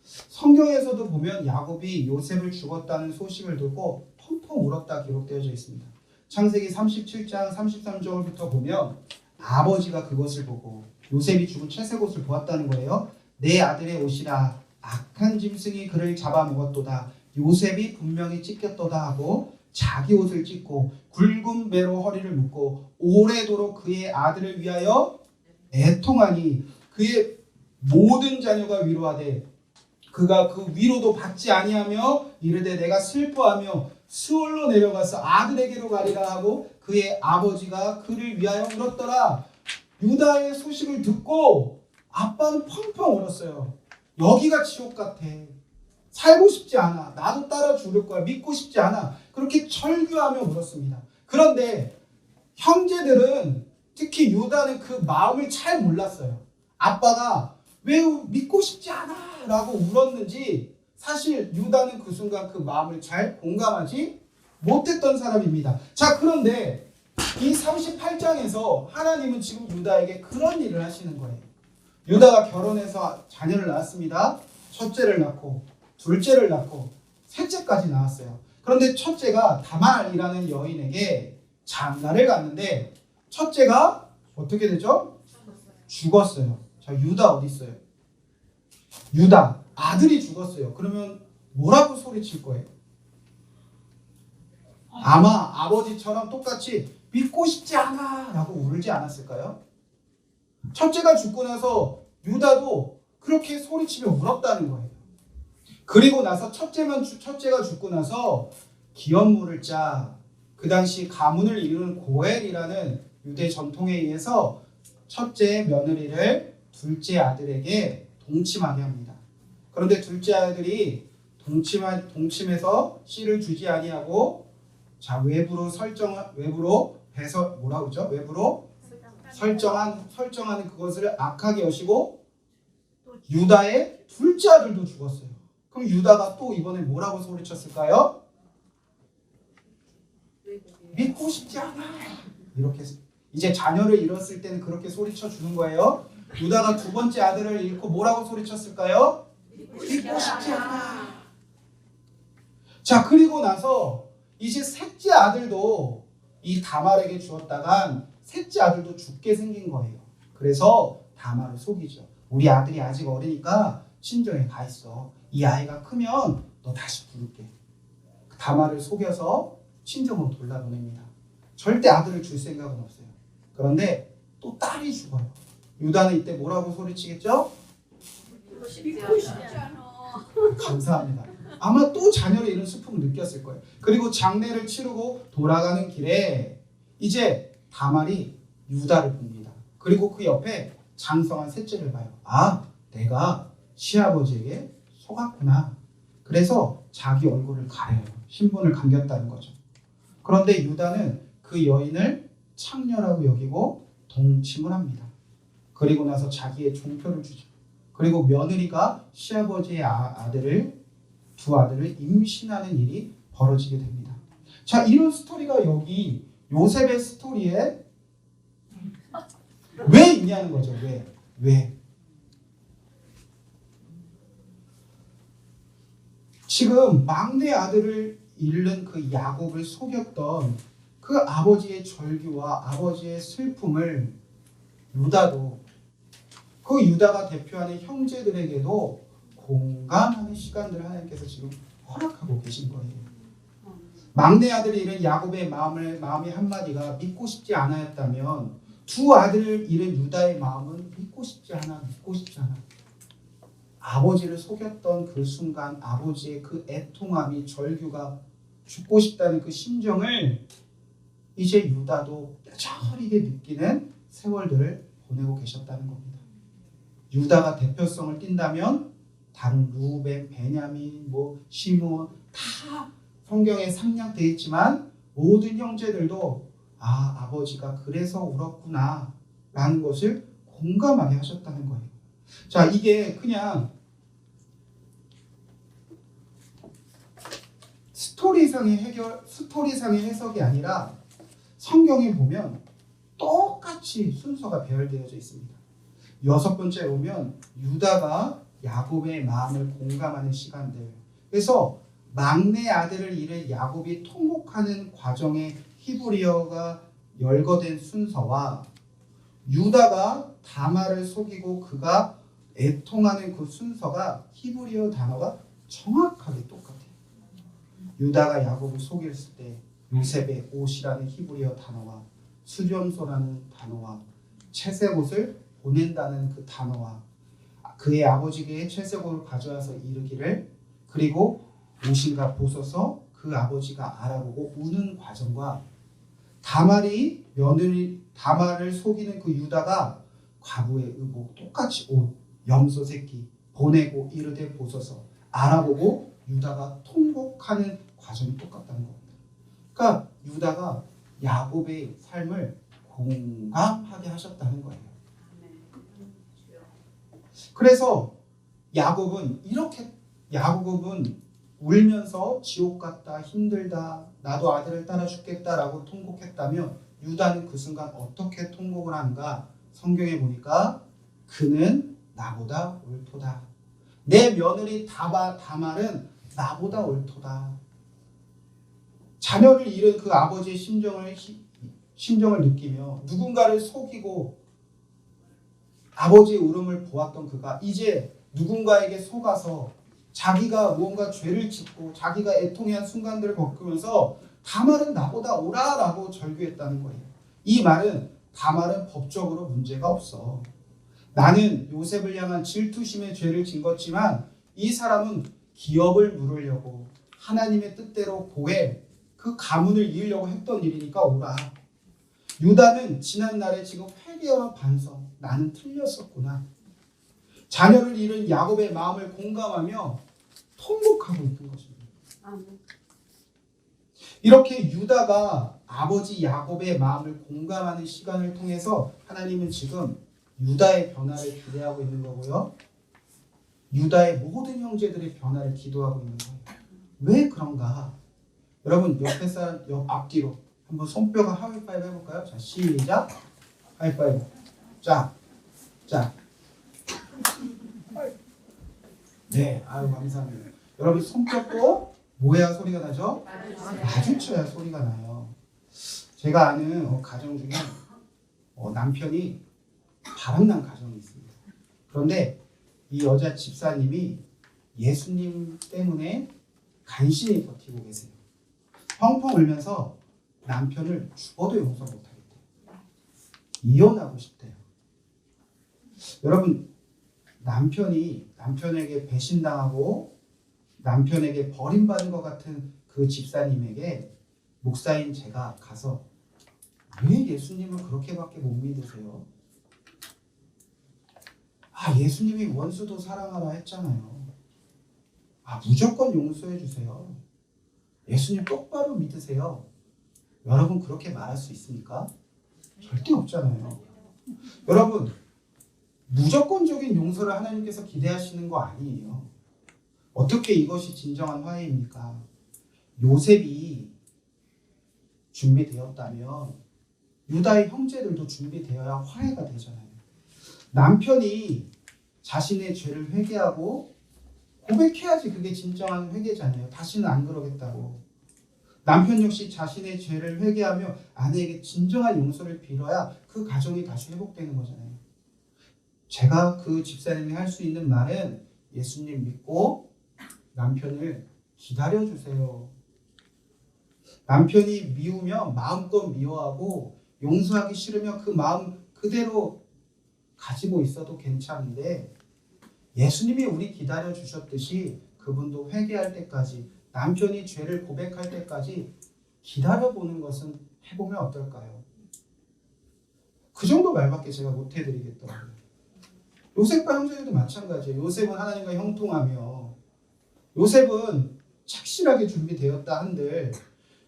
Speaker 1: 성경에서도 보면 야곱이 요셉을 죽었다는 소식을 듣고 펑펑 울었다 기록되어져 있습니다. 창세기 37장 33절부터 보면 아버지가 그것을 보고 요셉이 죽은 채색옷을 보았다는 거예요. 내 아들의 옷이라 악한 짐승이 그를 잡아먹었도다. 요셉이 분명히 찢겼도다 하고 자기 옷을 찢고 굵은 배로 허리를 묶고 오래도록 그의 아들을 위하여 애통하니 그의 모든 자녀가 위로하되 그가 그 위로도 받지 아니하며 이르되 내가 슬퍼하며 수월로 내려가서 아들에게로 가리라 하고 그의 아버지가 그를 위하여 울었더라. 유다의 소식을 듣고 아빠는 펑펑 울었어요. 여기가 지옥 같아. 살고 싶지 않아. 나도 따라 죽을 거야. 믿고 싶지 않아. 그렇게 절규하며 울었습니다. 그런데 형제들은 특히 유다는 그 마음을 잘 몰랐어요. 아빠가 왜 믿고 싶지 않아 라고 울었는지 사실 유다는 그 순간 그 마음을 잘 공감하지 못했던 사람입니다. 자, 그런데 이 38장에서 하나님은 지금 유다에게 그런 일을 하시는 거예요. 유다가 결혼해서 자녀를 낳았습니다. 첫째를 낳고 둘째를 낳고 셋째까지 낳았어요. 그런데 첫째가 다말이라는 여인에게 장가를 갔는데 첫째가 어떻게 되죠? 죽었어요. 자, 유다 어디 있어요? 유다 아들이 죽었어요. 그러면 뭐라고 소리칠 거예요? 아마 아버지처럼 똑같이 믿고 싶지 않아 라고 울지 않았을까요? 첫째가 죽고 나서 유다도 그렇게 소리치며 울었다는 거예요. 그리고 나서 첫째가 죽고 나서 기업물을 짜 그 당시 가문을 이루는 고엘이라는 유대 전통에 의해서 첫째 며느리를 둘째 아들에게 동침하게 합니다. 그런데 둘째 아들이 동침해서 씨를 주지 아니하고 자 외부로 배서 뭐라고 그러죠? 외부로 설정하는 그것을 악하게 여시고 유다의 둘째 아들도 죽었어요. 그럼 유다가 또 이번에 뭐라고 소리쳤을까요? 믿고 싶지 않아. 이렇게 이제 자녀를 잃었을 때는 그렇게 소리쳐 주는 거예요. 유다가 두 번째 아들을 잃고 뭐라고 소리쳤을까요? 믿고 싶지 않아. 자, 그리고 나서 이제 셋째 아들도 이 다말에게 주었다간 셋째 아들도 죽게 생긴 거예요. 그래서 다말을 속이죠. 우리 아들이 아직 어리니까 친정에 가 있어. 이 아이가 크면 너 다시 부를게. 다말을 속여서 친정으로 돌려보냅니다. 절대 아들을 줄 생각은 없어요. 그런데 또 딸이 죽어요. 유다는 이때 뭐라고 소리치겠죠?
Speaker 2: 믿고 싶지 않아.
Speaker 1: 감사합니다. 아마 또 자녀를 잃은 슬픔을 느꼈을 거예요. 그리고 장례를 치르고 돌아가는 길에 이제 다말이 유다를 봅니다. 그리고 그 옆에 장성한 셋째를 봐요. 아, 내가 시아버지에게 속았구나. 그래서 자기 얼굴을 가려요. 신분을 감겼다는 거죠. 그런데 유다는 그 여인을 창녀라고 여기고 동침을 합니다. 그리고 나서 자기의 종표를 주죠. 그리고 며느리가 시아버지의 두 아들을 임신하는 일이 벌어지게 됩니다. 자, 이런 스토리가 여기 요셉의 스토리에 왜 있냐는 거죠. 왜? 지금 막내 아들을 잃는 그 야곱을 속였던 그 아버지의 절규와 아버지의 슬픔을 그 유다가 대표하는 형제들에게도 공감하는 시간들을 하나님께서 지금 허락하고 계신 거예요. 막내 아들을 잃은 야곱의 마음의 한마디가 믿고 싶지 않았다면 두 아들을 잃은 유다의 마음은 믿고 싶지 않아. 아버지를 속였던 그 순간 아버지의 그 애통함이 절규가 죽고 싶다는 그 심정을 이제 유다도 뼈저리게 느끼는 세월들을 보내고 계셨다는 겁니다. 유다가 대표성을 띈다면 다른 루벤, 베냐민, 시므온 다 성경에 상략되어 있지만 모든 형제들도 아버지가 그래서 울었구나 라는 것을 공감하게 하셨다는 거예요. 자, 이게 그냥 스토리상의 해석이 아니라 성경에 보면 똑같이 순서가 배열되어져 있습니다. 6번째 보면 유다가 야곱의 마음을 공감하는 시간들. 그래서 막내 아들을 잃은 야곱이 통곡하는 과정에 히브리어가 열거된 순서와 유다가 다말을 속이고 그가 애통하는 그 순서가 히브리어 단어가 정확하게 똑같아요. 유다가 야곱을 속였을 때 요셉의 옷이라는 히브리어 단어와 수렴소라는 단어와 채색옷을 보낸다는 그 단어와 그의 아버지에게 채색옷을 가져와서 이르기를 그리고 옷인가 벗어서 그 아버지가 알아보고 우는 과정과 다말이 다말을 속이는 그 유다가 과부의 의복 똑같이 옷 염소 새끼 보내고 이르되 보소서 알아보고 유다가 통곡하는 과정이 똑같다는 겁니다. 그러니까 유다가 야곱의 삶을 공감하게 하셨다는 거예요. 그래서 야곱은 울면서 지옥 같다, 힘들다, 나도 아들을 따라 죽겠다라고 통곡했다면 유다는 그 순간 어떻게 통곡을 한가? 성경에 보니까 그는 나보다 옳도다. 내 며느리 다말은 나보다 옳도다. 자녀를 잃은 그 아버지의 심정을 느끼며 누군가를 속이고 아버지의 울음을 보았던 그가 이제 누군가에게 속아서 자기가 무언가 죄를 짓고 자기가 애통해한 순간들을 겪으면서 다말은 나보다 옳아라고 절규했다는 거예요. 이 말은 다말은 법적으로 문제가 없어. 나는 요셉을 향한 질투심의 죄를 진 것지만 이 사람은 기업을 물으려고 하나님의 뜻대로 고해 그 가문을 이으려고 했던 일이니까 옳아. 유다는 지난날에 지금 회개와 반성, 나는 틀렸었구나. 자녀를 잃은 야곱의 마음을 공감하며 통곡하고 있는 것입니다. 이렇게 유다가 아버지 야곱의 마음을 공감하는 시간을 통해서 하나님은 지금 유다의 변화를 기대하고 있는 거고요. 유다의 모든 형제들의 변화를 기도하고 있는 거예요. 왜 그런가? 여러분 옆에 사람 옆 앞뒤로 한번 손뼉을 하이파이브 해볼까요? 자 시작. 하이파이브. 자. 네, 아유 감사합니다. 여러분 손뼉도 뭐 해야 소리가 나죠? 마주쳐야 소리가 나요. 제가 아는 가정 중에 남편이 바람난 가정이 있습니다. 그런데 이 여자 집사님이 예수님 때문에 간신히 버티고 계세요. 펑펑 울면서 남편을 죽어도 용서 못하겠대요. 이혼하고 싶대요. 여러분 남편에게 배신당하고 남편에게 버림받은 것 같은 그 집사님에게 목사인 제가 가서 왜 예수님을 그렇게밖에 못 믿으세요? 예수님이 원수도 사랑하라 했잖아요. 무조건 용서해 주세요. 예수님 똑바로 믿으세요. 여러분 그렇게 말할 수 있습니까? 절대 없잖아요. 여러분 무조건적인 용서를 하나님께서 기대하시는 거 아니에요. 어떻게 이것이 진정한 화해입니까? 요셉이 준비되었다면 유다의 형제들도 준비되어야 화해가 되잖아요. 남편이 자신의 죄를 회개하고 고백해야지 그게 진정한 회개잖아요. 다시는 안 그러겠다고. 남편 역시 자신의 죄를 회개하며 아내에게 진정한 용서를 빌어야 그 가정이 다시 회복되는 거잖아요. 제가 그 집사님이 할 수 있는 말은 예수님 믿고 남편을 기다려주세요. 남편이 미우면 마음껏 미워하고 용서하기 싫으면 그 마음 그대로 가지고 있어도 괜찮은데 예수님이 우리 기다려주셨듯이 그분도 회개할 때까지 남편이 죄를 고백할 때까지 기다려보는 것은 해보면 어떨까요? 그 정도 말밖에 제가 못 해드리겠더라고요. 요셉과 형제들도 마찬가지예요. 요셉은 하나님과 형통하며 요셉은 착실하게 준비되었다 한들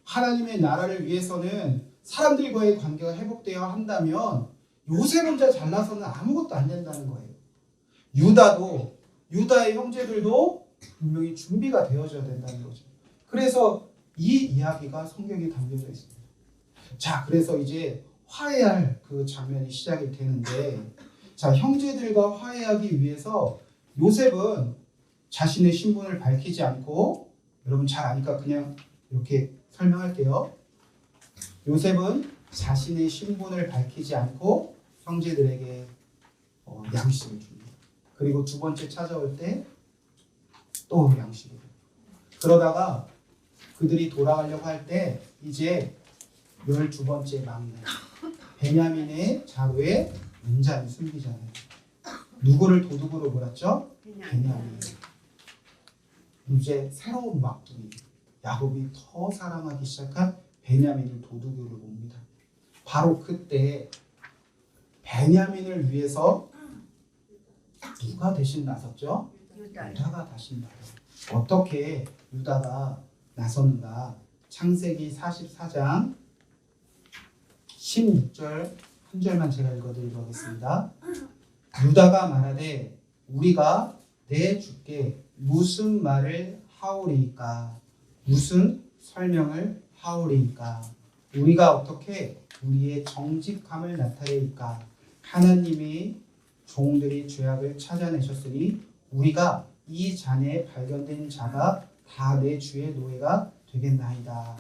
Speaker 1: 하나님의 나라를 위해서는 사람들과의 관계가 회복되어야 한다면 요셉 혼자 잘나서는 아무것도 안 된다는 거예요. 유다의 형제들도 분명히 준비가 되어져야 된다는 거죠. 그래서 이 이야기가 성경에 담겨져 있습니다. 자, 그래서 이제 화해할 그 장면이 시작이 되는데 자, 형제들과 화해하기 위해서 요셉은 자신의 신분을 밝히지 않고 여러분 잘 아니까 그냥 이렇게 설명할게요. 요셉은 자신의 신분을 밝히지 않고 형제들에게 양식을 줍니다. 그리고 두 번째 찾아올 때 또 양식을 줍니다. 그러다가 그들이 돌아가려고 할 때 이제 12번째 막내 베냐민의 자루에 은잔을 숨기잖아요. 누구를 도둑으로 몰았죠? 베냐민. 이제 새로운 막둥이 야곱이 더 사랑하기 시작한 베냐민을 도둑으로 봅니다. 바로 그때 베냐민을 위해서 누가 대신 나섰죠? 유다가 대신 나섰죠. 어떻게 유다가 나섰는가? 창세기 44장 16절 한 절만 제가 읽어드리도록 하겠습니다. 유다가 말하되 우리가 내 주께 무슨 말을 하오리이까? 무슨 설명을 하오리이까? 우리가 어떻게 우리의 정직함을 나타내리까? 하나님이 종들이 죄악을 찾아내셨으니 우리가 이 잔에 발견된 자가 다 내 주의 노예가 되겠나이다.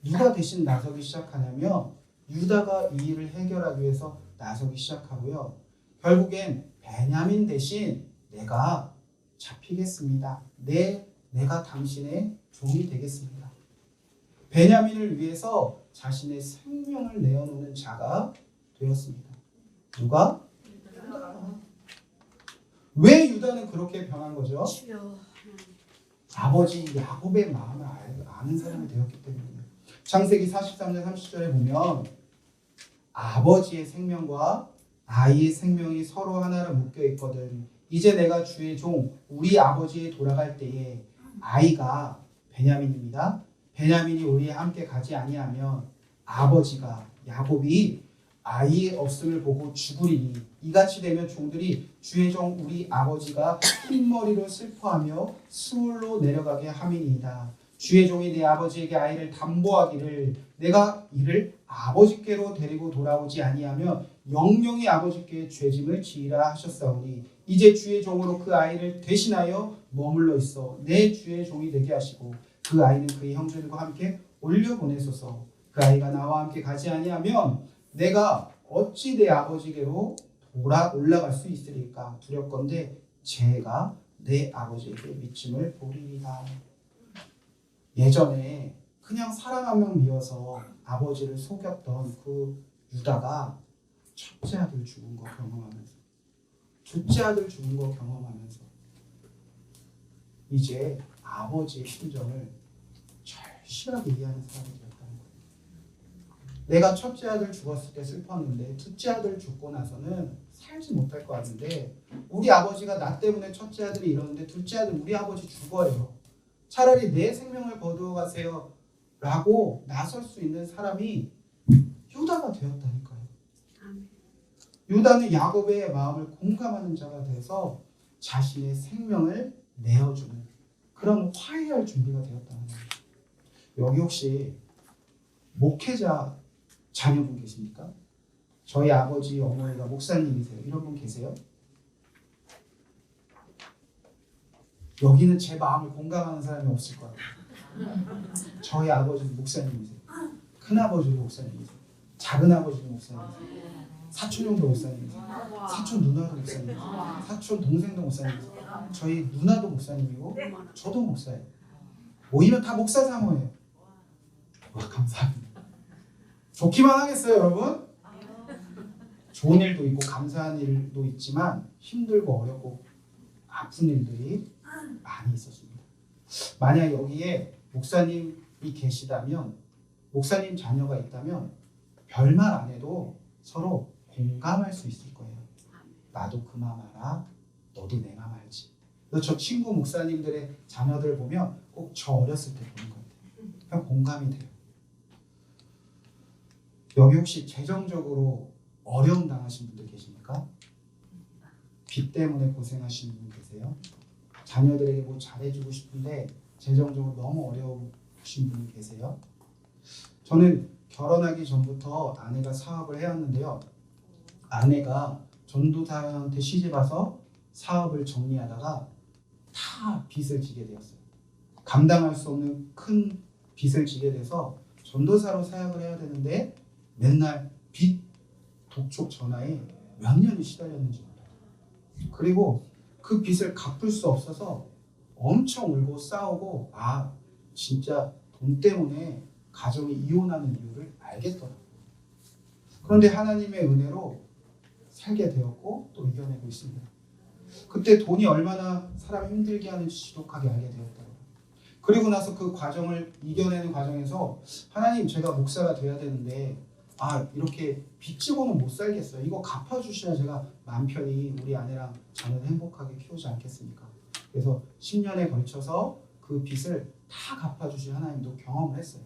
Speaker 1: 누가 대신 나서기 시작하냐면 유다가 이 일을 해결하기 위해서 나서기 시작하고요. 결국엔 베냐민 대신 내가 잡히겠습니다. 내가 당신의 종이 되겠습니다. 베냐민을 위해서 자신의 생명을 내어놓는 자가 되었습니다. 누가? 유다가. 왜 유다는 그렇게 변한 거죠? 아버지 야곱의 마음을 아는 사람이 되었기 때문이에요. 창세기 43장 30절에 보면 아버지의 생명과 아이의 생명이 서로 하나로 묶여 있거든. 이제 내가 주의 종 우리 아버지에 돌아갈 때에 아이가 베냐민입니다. 베냐민이 우리와 함께 가지 아니하면 아버지가 야곱이 아이 없음을 보고 죽으리니 이같이 되면 종들이 주의 종 우리 아버지가 흰머리로 슬퍼하며 수울로 내려가게 함이니이다. 주의 종이 내 아버지에게 아이를 담보하기를 내가 이를 아버지께로 데리고 돌아오지 아니하며 영영이 아버지께 죄짐을 지으라 하셨사오니 이제 주의 종으로 그 아이를 대신하여 머물러 있어 내 주의 종이 되게 하시고 그 아이는 그의 형제들과 함께 올려보내소서. 그 아이가 나와 함께 가지 아니하면 내가 어찌 내 아버지께로 올라갈 수 있으리까? 두렵건대 죄가 내 아버지에게 미침을 보리이다. 예전에 그냥 사람 한 명 미워서 아버지를 속였던 그 유다가 첫째 아들 죽은 거 경험하면서 둘째 아들 죽은 거 경험하면서 이제 아버지의 심정을 절실하게 이해하는 사람이 되었다는 거예요. 내가 첫째 아들 죽었을 때 슬펐는데 둘째 아들 죽고 나서는 살지 못할 것 같은데 우리 아버지가 나 때문에 첫째 아들이 이러는데 둘째 아들 우리 아버지 죽어요. 차라리 내 생명을 거두어 가세요 라고 나설 수 있는 사람이 유다가 되었다니까요. 유다는 야곱의 마음을 공감하는 자가 돼서 자신의 생명을 내어주는 그런 화해할 준비가 되었다는 거예요. 여기 혹시 목회자 자녀분 계십니까? 저희 아버지 어머니가 목사님이세요. 이런 분 계세요? 여기는 제 마음을 공감하는 사람이 없을 거예요. 저희 아버지는 목사님이세요. 큰아버지도 목사님이세요. 작은아버지도 목사님이세요. 사촌 형도 목사님이세요. 사촌 누나도 목사님이세요. 사촌 동생도 목사님이세요. 저희 누나도 목사님이고 저도 목사예요. 모이면 다 목사 사모예요. 와, 감사합니다. 좋기만 하겠어요, 여러분? 좋은 일도 있고 감사한 일도 있지만 힘들고 어렵고 아픈 일들이 많이 있었습니다. 만약 여기에 목사님이 계시다면, 목사님 자녀가 있다면 별말 안 해도 서로 공감할 수 있을 거예요. 나도 그 마음 알아, 너도 내 마음 알지. 그래서 저 친구 목사님들의 자녀들 보면 꼭 저 어렸을 때 보는 것 같아요. 그냥 공감이 돼요. 여기 혹시 재정적으로 어려움 당하신 분들 계십니까? 빚 때문에 고생하시는 분 계세요? 자녀들에게 뭐 잘해주고 싶은데 재정적으로 너무 어려우신 분이 계세요? 저는 결혼하기 전부터 아내가 사업을 해왔는데요. 아내가 전도사한테 시집와서 사업을 정리하다가 다 빚을 지게 되었어요. 감당할 수 없는 큰 빚을 지게 돼서 전도사로 사역을 해야 되는데 맨날 빚 독촉 전화에 몇 년이 시달렸는지 몰라요. 그리고 그 빚을 갚을 수 없어서 엄청 울고 싸우고 진짜 돈 때문에 가정이 이혼하는 이유를 알겠더라고요. 그런데 하나님의 은혜로 살게 되었고 또 이겨내고 있습니다. 그때 돈이 얼마나 사람 힘들게 하는지 지독하게 알게 되었더라고요. 그리고 나서 그 과정을 이겨내는 과정에서 하나님, 제가 목사가 돼야 되는데 이렇게 빚지고는 못 살겠어요. 이거 갚아주셔야 제가 마음 편히 우리 아내랑 자녀를 행복하게 키우지 않겠습니까? 그래서 10년에 걸쳐서 그 빚을 다 갚아주신 하나님도 경험을 했어요.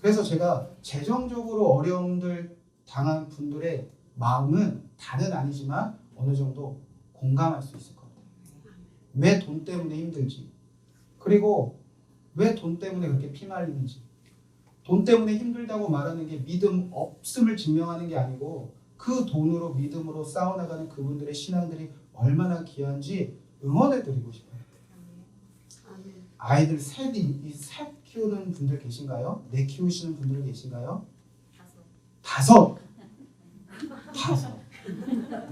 Speaker 1: 그래서 제가 재정적으로 어려움들 당한 분들의 마음은 다는 아니지만 어느 정도 공감할 수 있을 것 같아요. 왜 돈 때문에 힘들지? 그리고 왜 돈 때문에 그렇게 피말리는지. 돈 때문에 힘들다고 말하는 게 믿음 없음을 증명하는 게 아니고 그 돈으로 믿음으로 싸워나가는 그분들의 신앙들이 얼마나 귀한지 응원해 드리고 싶어요. 아이들 셋 키우는 분들 계신가요? 네 키우시는 분들 계신가요? 5.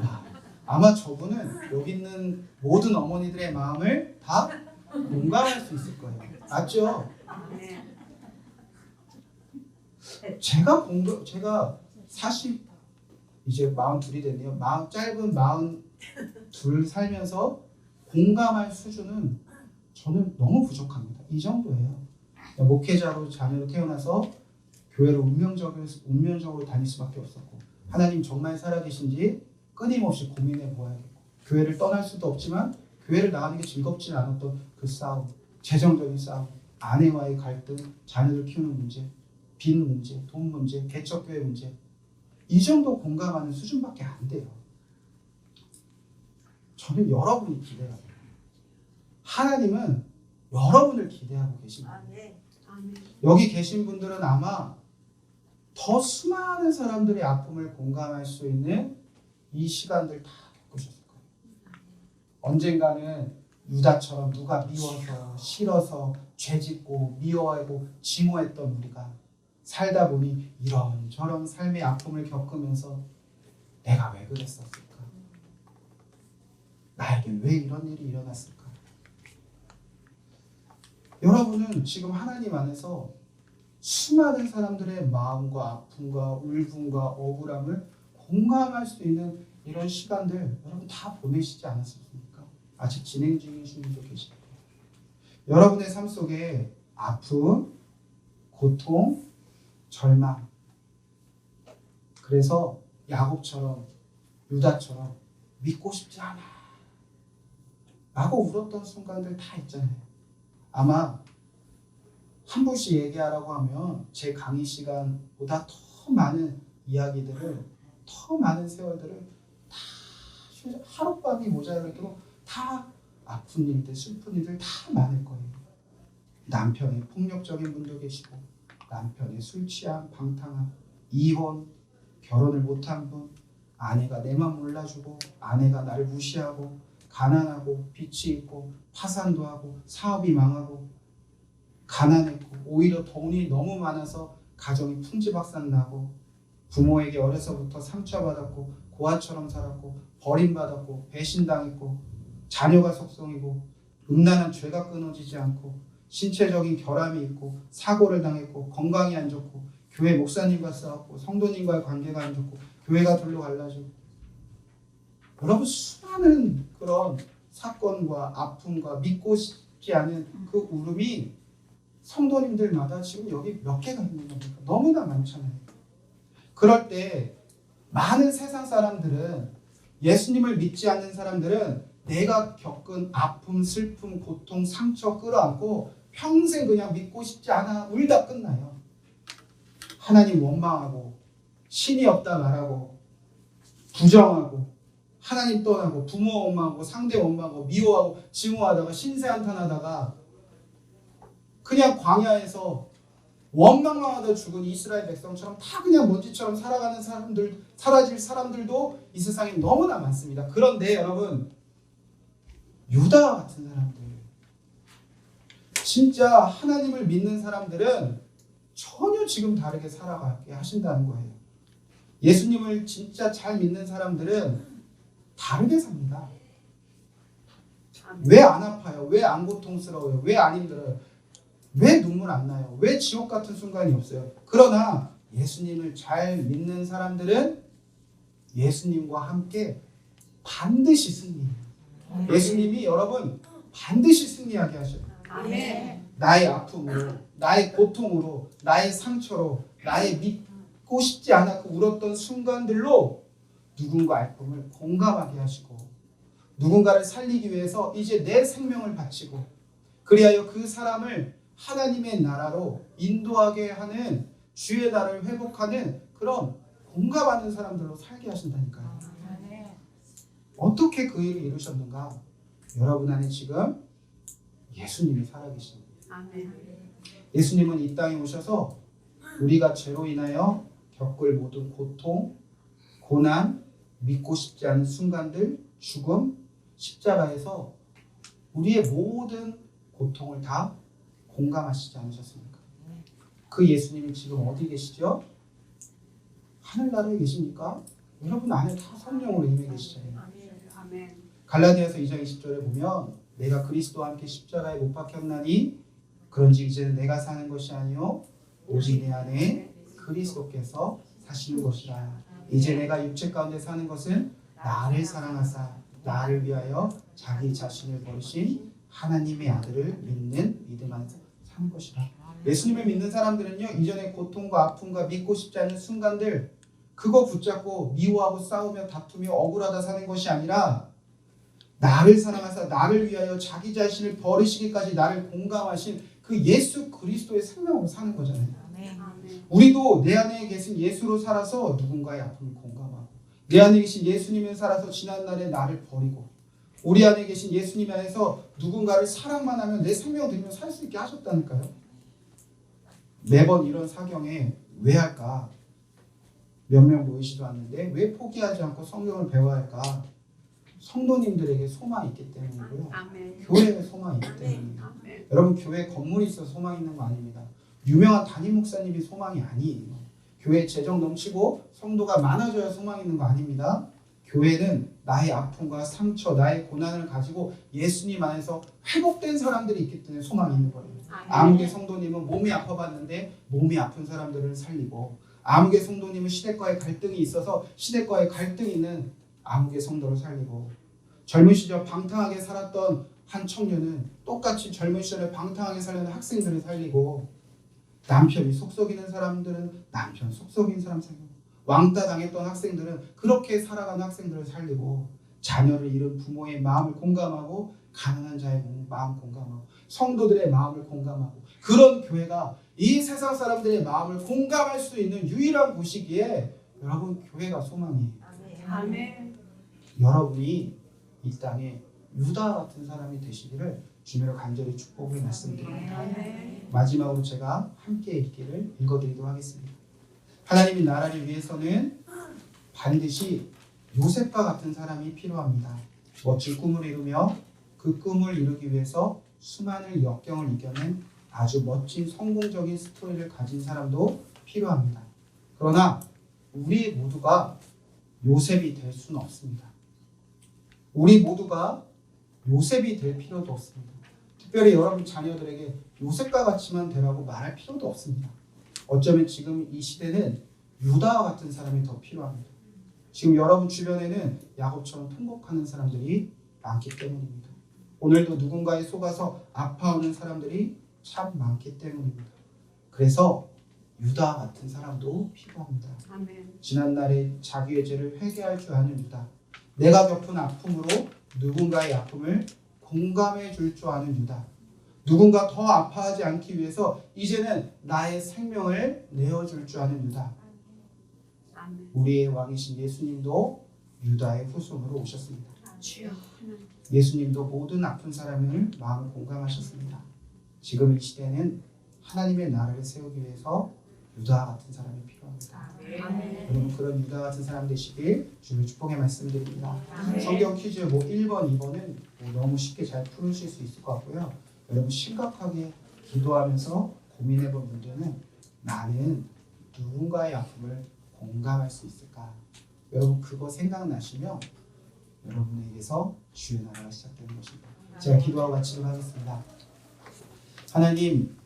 Speaker 1: 와, 아마 저분은 여기 있는 모든 어머니들의 마음을 다 공감할 수 있을 거예요. 맞죠? 제가 40 이제 42이 됐네요. 짧은 42 살면서 공감할 수준은 저는 너무 부족합니다. 이 정도예요. 목회자로 자녀로 태어나서 교회를 운명적으로 다닐 수밖에 없었고 하나님 정말 살아계신지 끊임없이 고민해 보아야겠고 교회를 떠날 수도 없지만 교회를 나가는 게 즐겁지 않았던 그 싸움, 재정적인 싸움, 아내와의 갈등, 자녀를 키우는 문제, 빈 문제, 돈 문제, 개척교회 문제 이 정도 공감하는 수준밖에 안 돼요. 저는 여러분이 기대가 돼요. 하나님은 여러분을 기대하고 계십니다. 여기 계신 분들은 아마 더 수많은 사람들의 아픔을 공감할 수 있는 이 시간들 다 겪으셨을 거예요. 언젠가는 유다처럼 누가 미워서 싫어서 죄짓고 미워하고 증오했던 우리가 살다 보니 이런저런 삶의 아픔을 겪으면서 내가 왜 그랬었을까? 나에게 왜 이런 일이 일어났을까? 여러분은 지금 하나님 안에서 수많은 사람들의 마음과 아픔과 울분과 억울함을 공감할 수 있는 이런 시간들 여러분 다 보내시지 않았습니까? 아직 진행 중이신 분도 계실 거예요. 여러분의 삶 속에 아픔, 고통, 절망 그래서 야곱처럼 유다처럼 믿고 싶지 않아 라고 울었던 순간들 다 있잖아요. 아마 한 분씩 얘기하라고 하면 제 강의 시간보다 더 많은 이야기들을 더 많은 세월들을 다 하룻밤이 모자라도 다 아픈 일들 슬픈 일들 다 많을 거예요. 남편의 폭력적인 분도 계시고 남편의 술 취함 방탕함 이혼 결혼을 못한 분 아내가 내 맘 몰라주고 아내가 나를 무시하고 가난하고 빚이 있고 파산도 하고 사업이 망하고 가난했고 오히려 돈이 너무 많아서 가정이 풍지박산나고 부모에게 어려서부터 상처받았고 고아처럼 살았고 버림받았고 배신당했고 자녀가 속성이고 음란한 죄가 끊어지지 않고 신체적인 결함이 있고 사고를 당했고 건강이 안 좋고 교회 목사님과 싸웠고 성도님과의 관계가 안 좋고 교회가 둘로 갈라지고 여러분 수많은 그런 사건과 아픔과 믿고 싶지 않은 그 울음이 성도님들마다 지금 여기 몇 개가 있는 겁니까? 너무나 많잖아요. 그럴 때 많은 세상 사람들은 예수님을 믿지 않는 사람들은 내가 겪은 아픔, 슬픔, 고통, 상처 끌어안고 평생 그냥 믿고 싶지 않아 울다 끝나요. 하나님 원망하고 신이 없다 말하고 부정하고 하나님 떠나고 부모 원망하고 상대 원망하고 미워하고 증오하다가 신세한탄하다가 그냥 광야에서 원망만 하다 죽은 이스라엘 백성처럼 다 그냥 먼지처럼 살아가는 사람들, 사라질 사람들도 이 세상에 너무나 많습니다. 그런데 여러분 유다 같은 사람들 진짜 하나님을 믿는 사람들은 전혀 지금 다르게 살아가게 하신다는 거예요. 예수님을 진짜 잘 믿는 사람들은 다르게 삽니다. 왜 안 아파요? 왜 안 고통스러워요? 왜 안 힘들어요? 왜 눈물 안 나요? 왜 지옥 같은 순간이 없어요? 그러나 예수님을 잘 믿는 사람들은 예수님과 함께 반드시 승리해요. 예수님이 여러분 반드시 승리하게 하셔요.
Speaker 2: 아멘.
Speaker 1: 나의 아픔으로, 나의 고통으로, 나의 상처로, 나의 믿고 싶지 않았고 울었던 순간들로 누군가 아픔을 공감하게 하시고 누군가를 살리기 위해서 이제 내 생명을 바치고 그리하여 그 사람을 하나님의 나라로 인도하게 하는 주의 나라를 회복하는 그런 공감하는 사람들로 살게 하신다니까요. 어떻게 그 일을 이루셨는가? 여러분 안에 지금 예수님이 살아계십니다. 예수님은 이 땅에 오셔서 우리가 죄로 인하여 겪을 모든 고통, 고난, 믿고 싶지 않은 순간들, 죽음, 십자가에서 우리의 모든 고통을 다 공감하시지 않으셨습니까? 그 예수님이 지금 어디 계시죠? 하늘나라에 계십니까? 여러분 안에 다 성령으로 임해 계시잖아요. 갈라디아서 2장 20절에 보면 내가 그리스도와 함께 십자가에 못 박혔나니 그런지 이제는 내가 사는 것이 아니요 오직 내 안에 그리스도께서 사시는 것이라. 이제 내가 육체 가운데 사는 것은 나를 사랑하사 나를 위하여 자기 자신을 버리신 하나님의 아들을 믿는 믿음 안에서 사는 것이라. 예수님을 믿는 사람들은요, 이전의 고통과 아픔과 믿고 싶지 않은 순간들 그거 붙잡고 미워하고 싸우며 다투며 억울하다 사는 것이 아니라 나를 사랑하사 나를 위하여 자기 자신을 버리시기까지 나를 공감하신 그 예수 그리스도의 생명으로 사는 거잖아요. 우리도 내 안에 계신 예수로 살아서 누군가의 아픔을 공감하고 내 안에 계신 예수님을 살아서 지난날의 나를 버리고 우리 안에 계신 예수님 안에서 누군가를 사랑만 하면 내 생명을 드리며 살 수 있게 하셨다니까요. 매번 이런 사경에 왜 할까? 몇 명 모이지도 않는데 왜 포기하지 않고 성경을 배워야 할까? 성도님들에게 소망이 있기 때문이고요. 교회에 소망이 있기 때문입니다. 여러분 교회 건물이 있어서 소망이 있는 거 아닙니다. 유명한 담임 목사님이 소망이 아니에요. 교회 재정 넘치고 성도가 많아져야 소망이 있는 거 아닙니다. 교회는 나의 아픔과 상처, 나의 고난을 가지고 예수님 안에서 회복된 사람들이 있기 때문에 소망이 있는 거예요. 아무개 성도님은 몸이 아파봤는데 몸이 아픈 사람들을 살리고 아무개 성도님은 시댁과의 갈등이 있어서 시댁과의 갈등이 있는 아무개 성도를 살리고 젊은 시절 방탕하게 살았던 한 청년은 똑같이 젊은 시절에 방탕하게 살려는 학생들을 살리고 남편이 속썩이는 사람들은 남편 속썩이는 사람 살리고 왕따 당했던 학생들은 그렇게 살아가는 학생들을 살리고 자녀를 잃은 부모의 마음을 공감하고 가난한 자의 마음 공감하고 성도들의 마음을 공감하고 그런 교회가 이 세상 사람들의 마음을 공감할 수 있는 유일한 곳이기에 여러분 교회가 소망이에요.
Speaker 2: 아멘.
Speaker 1: 여러분이 이 땅에 유다 같은 사람이 되시기를 주님으로 간절히 축복을 말씀드립니다. 마지막으로 제가 함께 읽기를 읽어드리도록 하겠습니다. 하나님의 나라를 위해서는 반드시 요셉과 같은 사람이 필요합니다. 멋진 꿈을 이루며 그 꿈을 이루기 위해서 수많은 역경을 이겨낸 아주 멋진 성공적인 스토리를 가진 사람도 필요합니다. 그러나 우리 모두가 요셉이 될 수는 없습니다. 우리 모두가 요셉이 될 필요도 없습니다. 특별히 여러분 자녀들에게 요셉과 같이만 되라고 말할 필요도 없습니다. 어쩌면 지금 이 시대는 유다와 같은 사람이 더 필요합니다. 지금 여러분 주변에는 야곱처럼 통곡하는 사람들이 많기 때문입니다. 오늘도 누군가에 속아서 아파하는 사람들이 참 많기 때문입니다. 그래서 유다와 같은 사람도 필요합니다.
Speaker 2: 아멘.
Speaker 1: 지난날에 자기의 죄를 회개할 줄 아는 유다, 내가 겪은 아픔으로 누군가의 아픔을 공감해 줄 줄 아는 유다, 누군가 더 아파하지 않기 위해서 이제는 나의 생명을 내어줄 줄 아는 유다.
Speaker 2: 아멘.
Speaker 1: 우리의 왕이신 예수님도 유다의 후손으로 오셨습니다.
Speaker 2: 주여.
Speaker 1: 예수님도 모든 아픈 사람을 마음을 공감하셨습니다. 지금 이 시대는 하나님의 나라를 세우기 위해서 유다 같은 사람이 필요합니다.
Speaker 2: 아멘.
Speaker 1: 여러분 그런 유다 같은 사람 되시길 주님의 축복의 말씀드립니다.
Speaker 2: 아멘.
Speaker 1: 성경 퀴즈 1번, 2번은 너무 쉽게 잘 풀으실 수 있을 것 같고요. 여러분 심각하게 기도하면서 고민해본 문제는 나는 누군가의 아픔을 공감할 수 있을까? 여러분 그거 생각나시면 여러분에게서 주의 나라가 시작되는 것입니다. 제가 기도하고 같이 하겠습니다. 하나님,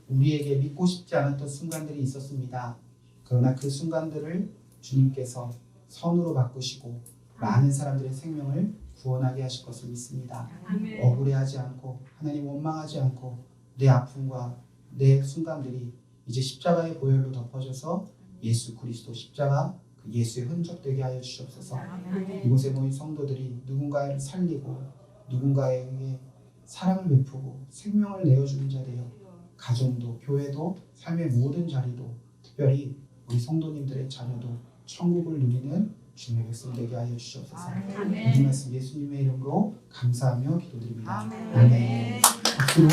Speaker 1: 우리에게 믿고 싶지 않았던 순간들이 있었습니다. 그러나 그 순간들을 주님께서 선으로 바꾸시고 많은 사람들의 생명을 구원하게 하실 것을 믿습니다.
Speaker 2: 아멘.
Speaker 1: 억울해하지 않고 하나님 원망하지 않고 내 아픔과 내 순간들이 이제 십자가의 보혈로 덮어져서 예수 그리스도 십자가 그 예수의 흔적 되게 하여 주시옵소서.
Speaker 2: 아멘.
Speaker 1: 이곳에 모인 성도들이 누군가를 살리고 누군가에게 사랑을 베푸고 생명을 내어주는 자리요, 가정도 교회도 삶의 모든 자리도 특별히 우리 성도님들의 자녀도 천국을 누리는 주님의 백성 되게 하여 주시옵소서.
Speaker 2: 아멘.
Speaker 1: 이 말씀 예수님의 이름으로 감사하며 기도드립니다.
Speaker 3: 아멘.
Speaker 1: 아멘. 박수로